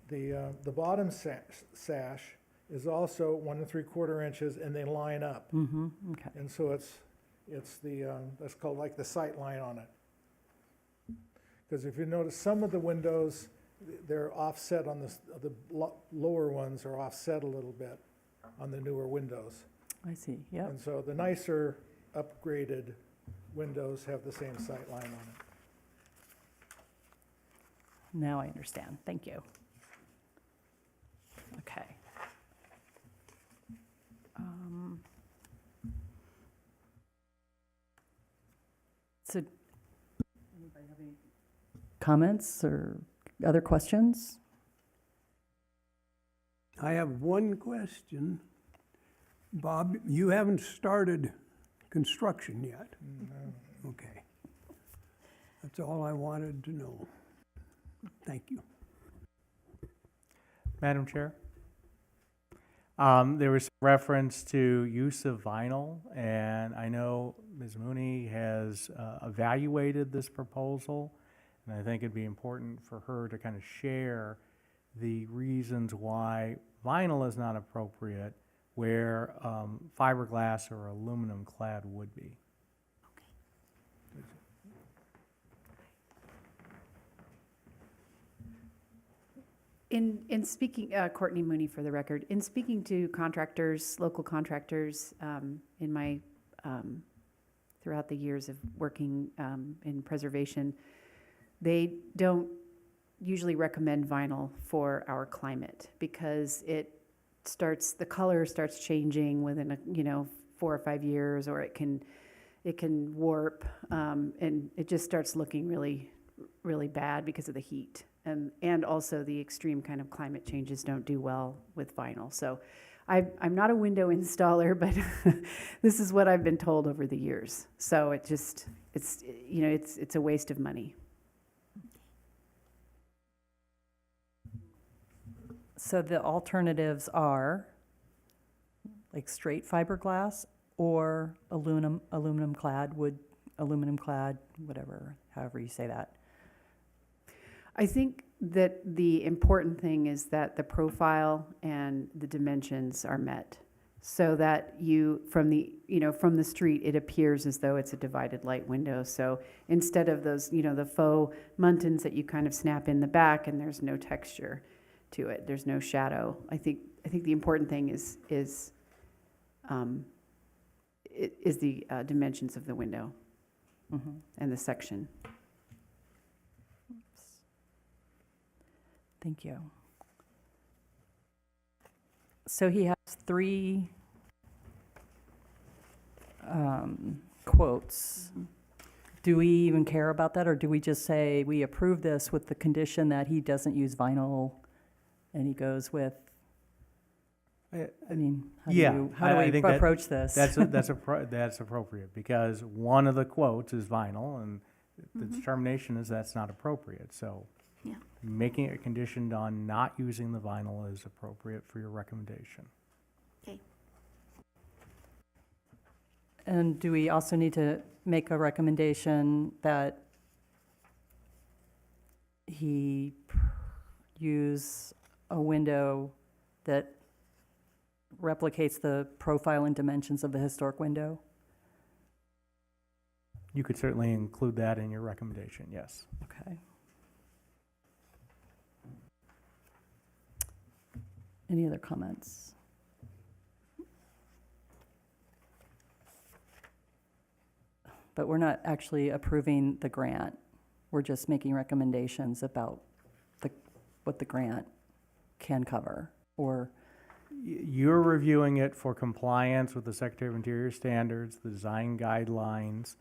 the bottom sash is also 1 3/4 inches, and they line up. Mhm, okay. And so it's that's called like the sight line on it. Because if you notice, some of the windows, they're offset on the lower ones are offset a little bit on the newer windows. I see, yep. And so the nicer upgraded windows have the same sight line on it. Now I understand, thank you. Okay. So, anybody have any comments or other questions? I have one question. Bob, you haven't started construction yet? Okay. That's all I wanted to know. Thank you. Madam Chair? There was reference to use of vinyl, and I know Ms. Mooney has evaluated this proposal, and I think it'd be important for her to kind of share the reasons why vinyl is not appropriate where fiberglass or aluminum clad would be. In speaking, Courtney Mooney for the record, in speaking to contractors, local contractors, in my, throughout the years of working in preservation, they don't usually recommend vinyl for our climate because the color starts changing within 4 or 5 years, or it can warp, and it just starts looking really, really bad because of the heat. And also the extreme kind of climate changes don't do well with vinyl. So I'm not a window installer, but this is what I've been told over the years. So it's a waste of money. So the alternatives are like straight fiberglass or aluminum clad, whatever, however you say that. I think that the important thing is that the profile and the dimensions are met, so that from the street, it appears as though it's a divided light window. So instead of those, the faux muntins that you kind of snap in the back and there's no texture to it, there's no shadow. I think the important thing is the dimensions of the window and the section. Thank you. So he has 3 quotes. Do we even care about that, or do we just say we approve this with the condition that he doesn't use vinyl and he goes with, I mean, how Yeah, do I we think that- approach this? That's appropriate, because one of the quotes is vinyl, and the determination is that's not appropriate. So Yeah. making it conditioned on not using the vinyl is appropriate for your recommendation. And do we also need to make a recommendation that he use a window that replicates the profile and dimensions of the historic window? You could certainly include that in your recommendation, yes. Okay. Any other comments? But we're not actually approving the grant. We're just making recommendations about what the grant can cover, or, You're reviewing it for compliance with the Secretary of Interior standards, the design guidelines,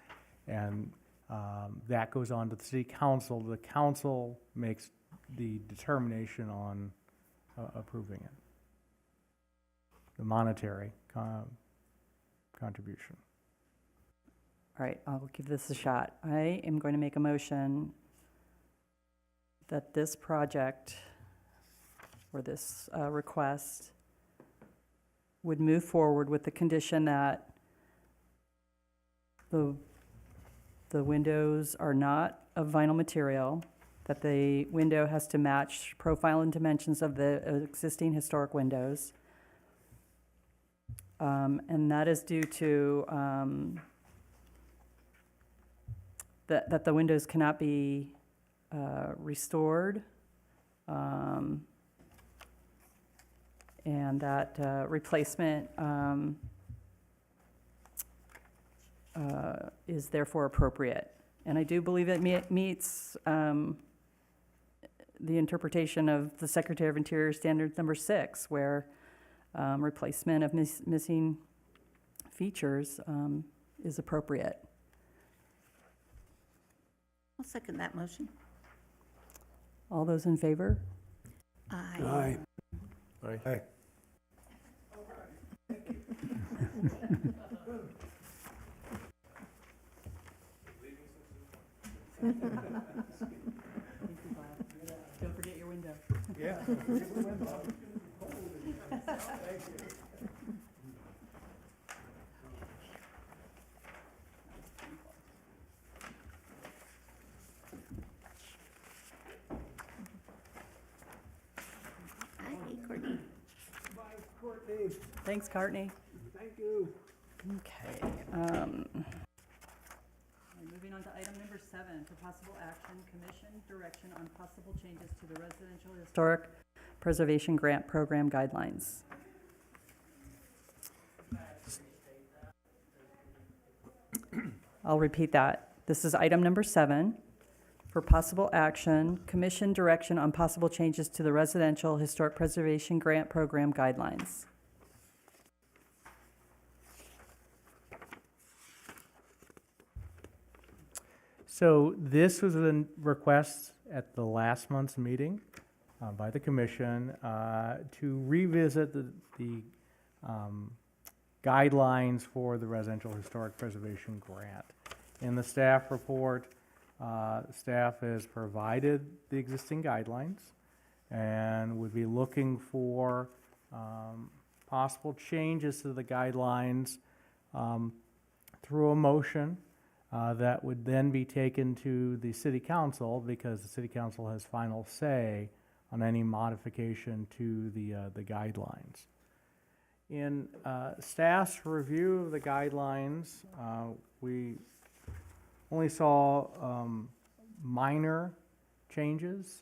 and that goes on to the city council. The council makes the determination on approving it, the monetary contribution. all right, I'll give this a shot. I am going to make a motion that this project, or this request, would move forward with the condition that the windows are not of vinyl material, that the window has to match profile and dimensions of the existing historic windows. And that is due to, that the windows cannot be restored, and that replacement is therefore appropriate. And I do believe it meets the interpretation of the Secretary of Interior Standards number 6, where replacement of missing features is appropriate. I'll second that motion. All those in favor? Aye. Aye. Don't forget your window. Yeah. Aye, Courtney. Thanks, Courtney. Thank you. Okay. Moving on to item number 7, for possible action, commission direction on possible changes to the Residential Historic Preservation Grant Program guidelines. I'll repeat that. This is item number 7, for possible action, commission direction on possible changes to the Residential Historic Preservation Grant Program guidelines. So this was a request at the last month's meeting by the commission to revisit the guidelines for the Residential Historic Preservation Grant. In the staff report, staff has provided the existing guidelines and would be looking for possible changes to the guidelines through a motion that would then be taken to the city council, because the city council has final say on any modification to the guidelines. In staff's review of the guidelines, we only saw minor changes.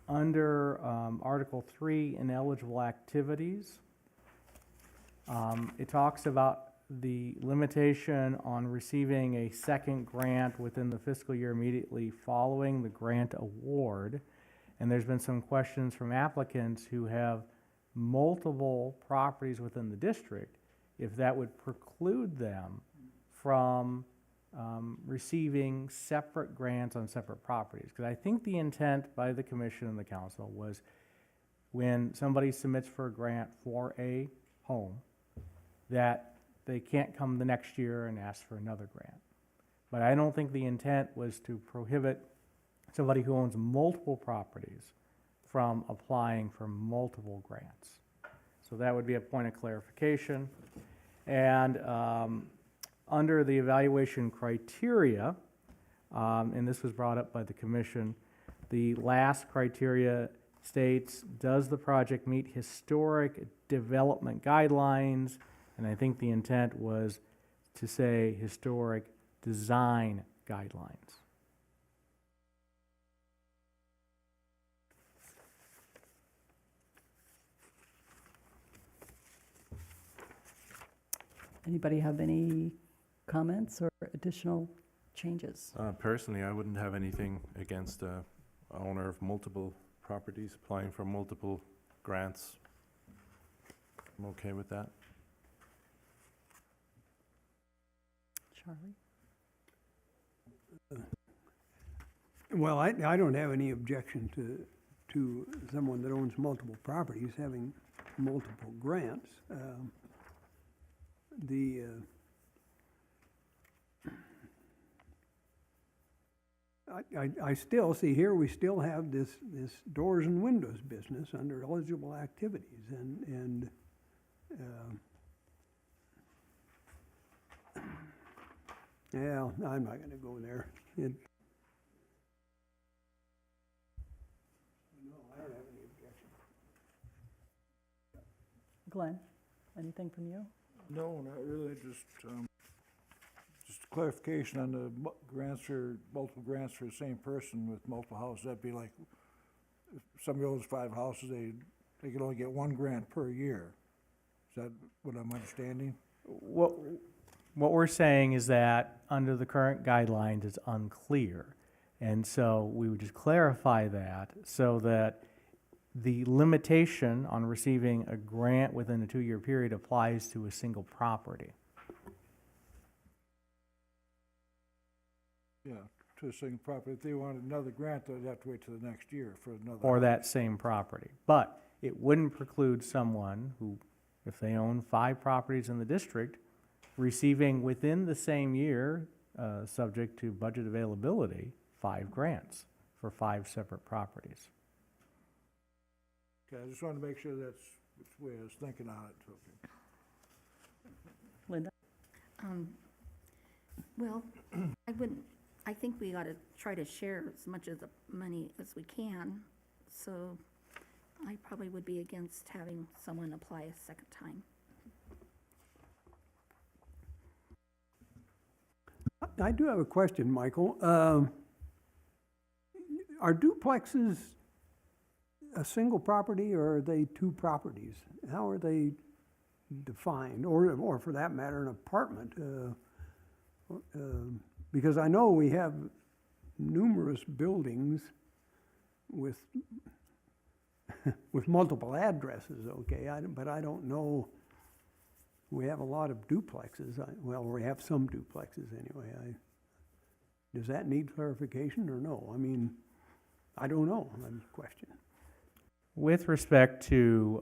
Under Article 3, ineligible activities, it talks about the limitation on receiving a second grant within the fiscal year immediately following the grant award. And there's been some questions from applicants who have multiple properties within the district, if that would preclude them from receiving separate grants on separate properties. Because I think the intent by the commission and the council was when somebody submits for a grant for a home, that they can't come the next year and ask for another grant. But I don't think the intent was to prohibit somebody who owns multiple properties from applying for multiple grants. So that would be a point of clarification. And under the evaluation criteria, and this was brought up by the commission, the last criteria states, does the project meet historic development guidelines? And I think the intent was to say historic design guidelines. Anybody have any comments or additional changes? Personally, I wouldn't have anything against a owner of multiple properties applying for multiple grants. I'm okay with that. Charlie? Well, I don't have any objection to someone that owns multiple properties having multiple grants. I still see here, we still have this doors and windows business under eligible activities, and yeah, I'm not gonna go there. No, I don't have any objection. Glenn, anything from you? No, not really, just clarification on the grants for, multiple grants for the same person with multiple houses. That'd be like, if somebody owns 5 houses, they can only get 1 grant per year. Is that what I'm understanding? What we're saying is that under the current guidelines, it's unclear. And so we would just clarify that so that the limitation on receiving a grant within a 2-year period applies to a single property. Yeah, to a single property. If they wanted another grant, they'd have to wait till the next year for another. Or that same property. But it wouldn't preclude someone who, if they own 5 properties in the district, receiving within the same year, subject to budget availability, 5 grants for 5 separate properties. Okay, I just wanted to make sure that's the way I was thinking on it. Okay. Linda? Well, I think we ought to try to share as much of the money as we can, so I probably would be against having someone apply a second time. I do have a question, Michael. Are duplexes a single property, or are they 2 properties? How are they defined? Or for that matter, an apartment? Because I know we have numerous buildings with, with multiple addresses, okay? But I don't know, we have a lot of duplexes, well, we have some duplexes anyway. Does that need clarification or no? I mean, I don't know, that's the question. With respect to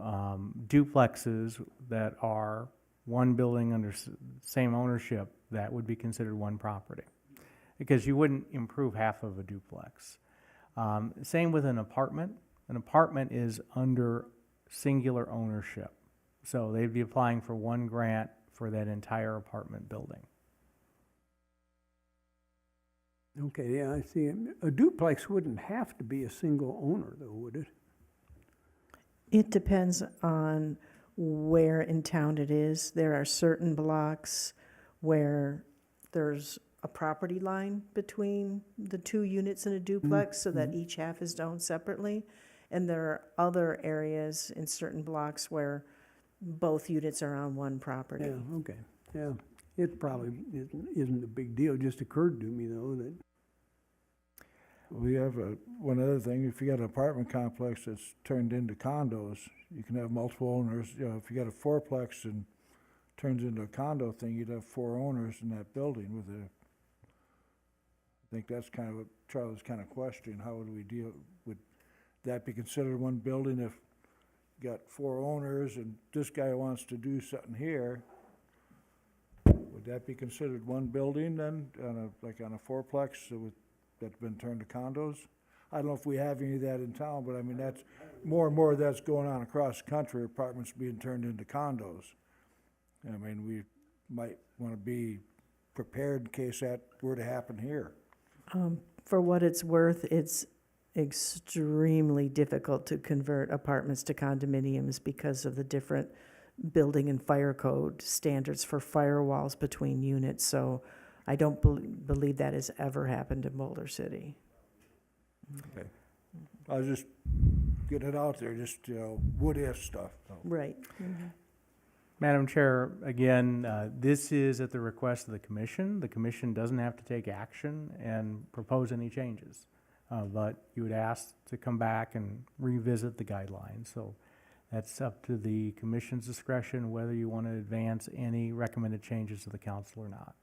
duplexes that are one building under same ownership, that would be considered one property, because you wouldn't improve half of a duplex. Same with an apartment. An apartment is under singular ownership, so they'd be applying for one grant for that entire apartment building. Okay, yeah, I see. A duplex wouldn't have to be a single owner though, would it? It depends on where in town it is. There are certain blocks where there's a property line between the two units in a duplex so that each half is owned separately. And there are other areas in certain blocks where both units are on one property. Yeah, okay, yeah. It probably isn't a big deal. It just occurred to me though that, We have one other thing, if you got an apartment complex that's turned into condos, you can have multiple owners. You know, if you got a fourplex and turns into a condo thing, you'd have 4 owners in that building with I think that's kind of what Charlie's kind of questioning, how would we deal, would that be considered one building if you got 4 owners and this guy wants to do something here? Would that be considered one building then, like on a fourplex that's been turned to condos? I don't know if we have any of that in town, but I mean, that's, more and more of that's going on across the country, apartments being turned into condos. I mean, we might want to be prepared in case that were to happen here. For what it's worth, it's extremely difficult to convert apartments to condominiums because of the different building and fire code standards for firewalls between units. So I don't believe that has ever happened in Boulder City. Okay. I was just getting it out there, just, what if stuff. So. Right. Madam Chair, again, this is at the request of the commission. The commission doesn't have to take action and propose any changes, but you would ask to come back and revisit the guidelines. So that's up to the commission's discretion whether you want to advance any recommended changes to the council or not.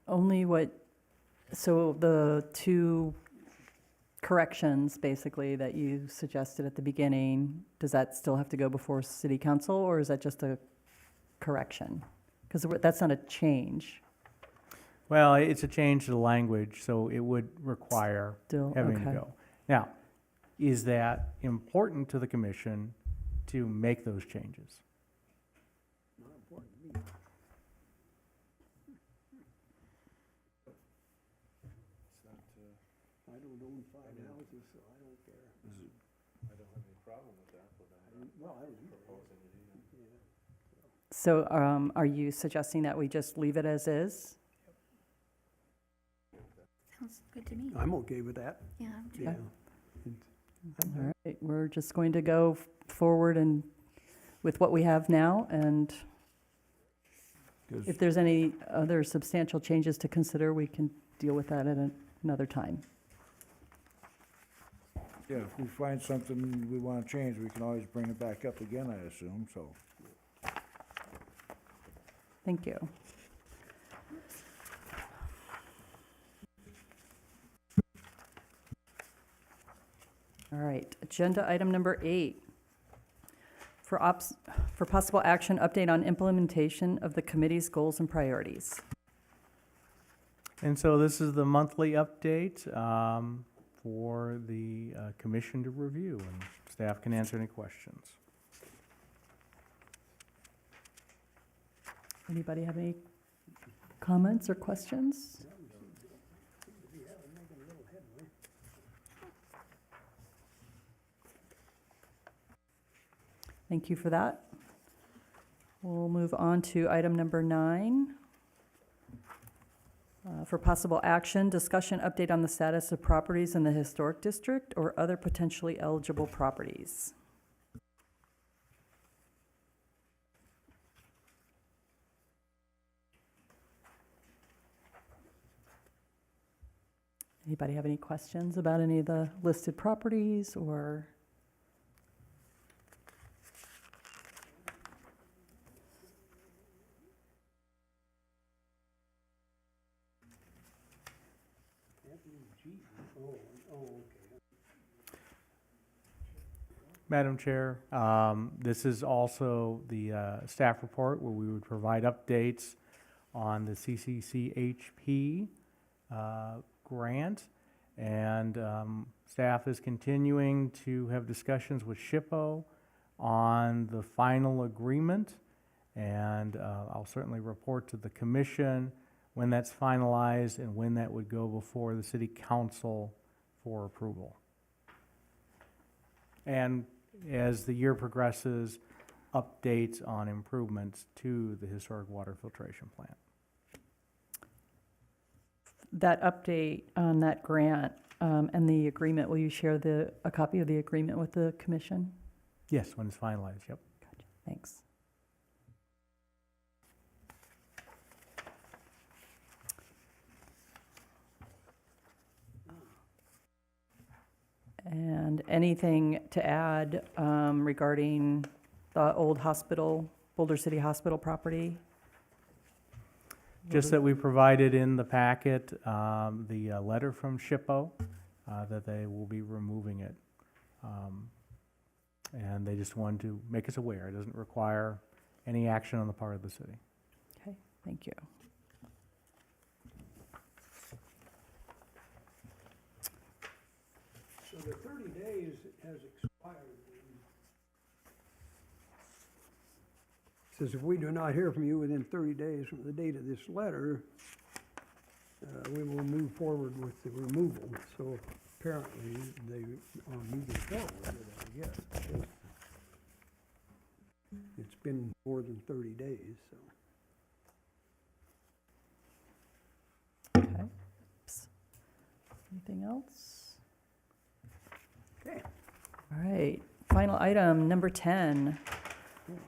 Only what, so the 2 corrections, basically, that you suggested at the beginning, does that still have to go before city council, or is that just a correction? Because that's not a change. Well, it's a change to the language, so it would require Still, having to okay. go. Now, is that important to the commission to make those changes? I don't own 5 houses, so I don't care. I don't have any problem with that, but Well, I don't either. So are you suggesting that we just leave it as is? Sounds good to me. I'm okay with that. Yeah, Yeah. All right, we're just going to go forward and with what we have now, and 'Cause if there's any other substantial changes to consider, we can deal with that at another time. yeah, if we find something we want to change, we can always bring it back up again, I assume, so. Thank you. All right, agenda item number 8. For possible action, update on implementation of the committee's goals and priorities. And so this is the monthly update for the commission to review, and staff can answer any questions. Anybody have any comments or questions? Thank you for that. We'll move on to item number 9. For possible action, discussion update on the status of properties in the historic district or other potentially eligible properties. Anybody have any questions about any of the listed properties or? Madam Chair, this is also the staff report where we would provide updates on the CCCHP grant. And staff is continuing to have discussions with SHPO on the final agreement. And I'll certainly report to the commission when that's finalized and when that would go before the city council for approval. And as the year progresses, updates on improvements to the historic water filtration plant. That update on that grant and the agreement, will you share a copy of the agreement with the commission? Yes, when it's finalized, yep. Gotcha. Thanks. And anything to add regarding the old hospital, Boulder City Hospital property? Just that we provided in the packet the letter from SHPO that they will be removing it. And they just wanted to make us aware. It doesn't require any action on the part of the city. Okay, thank you. So the 30 days has expired. Says if we do not hear from you within 30 days from the date of this letter, we will move forward with the removal. So apparently they are moving forward with it, I guess. It's been more than 30 days, so. Okay. Anything else? Okay. All right, final item, number 10. Oh,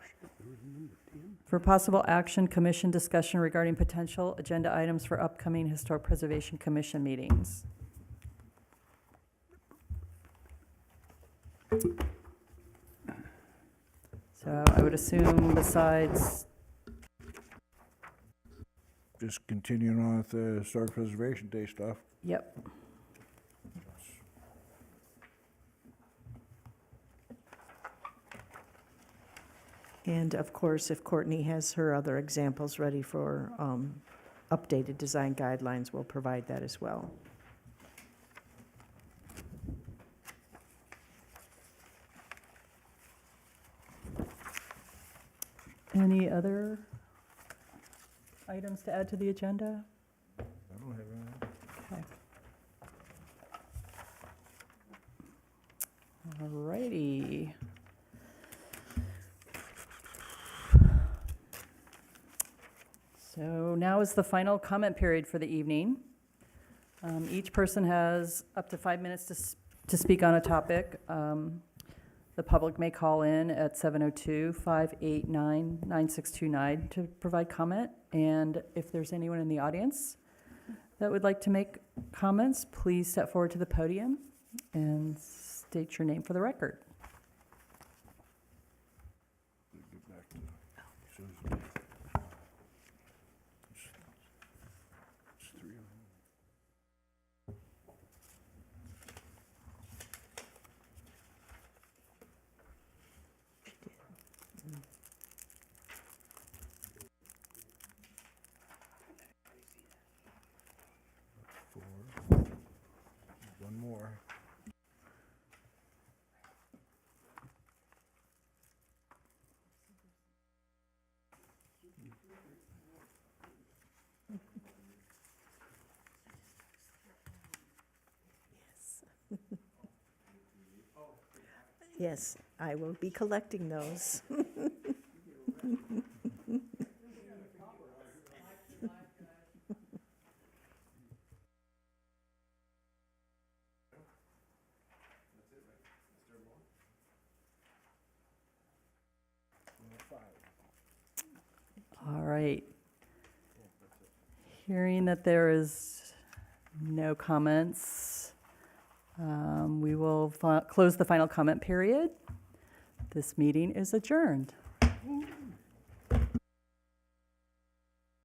shit, there was a number 10. For possible action, commission discussion regarding potential agenda items for upcoming Historic Preservation Commission meetings. So I would assume besides, Just continuing on with the Historic Preservation Day stuff. yep, And of course, if Courtney has her other examples ready for updated design guidelines, we'll provide that as well. any other items to add to the agenda? I don't have any. Okay. All righty. So now is the final comment period for the evening. Each person has up to 5 minutes to speak on a topic. The public may call in at 702-589-9629 to provide comment. And if there's anyone in the audience that would like to make comments, please step forward to the podium and state your name for the record. Get back to Susan. It's three of them. Four. One more. Yes, I will be collecting those. All right. Hearing that there is No comments. We will close the final comment period. This meeting is adjourned.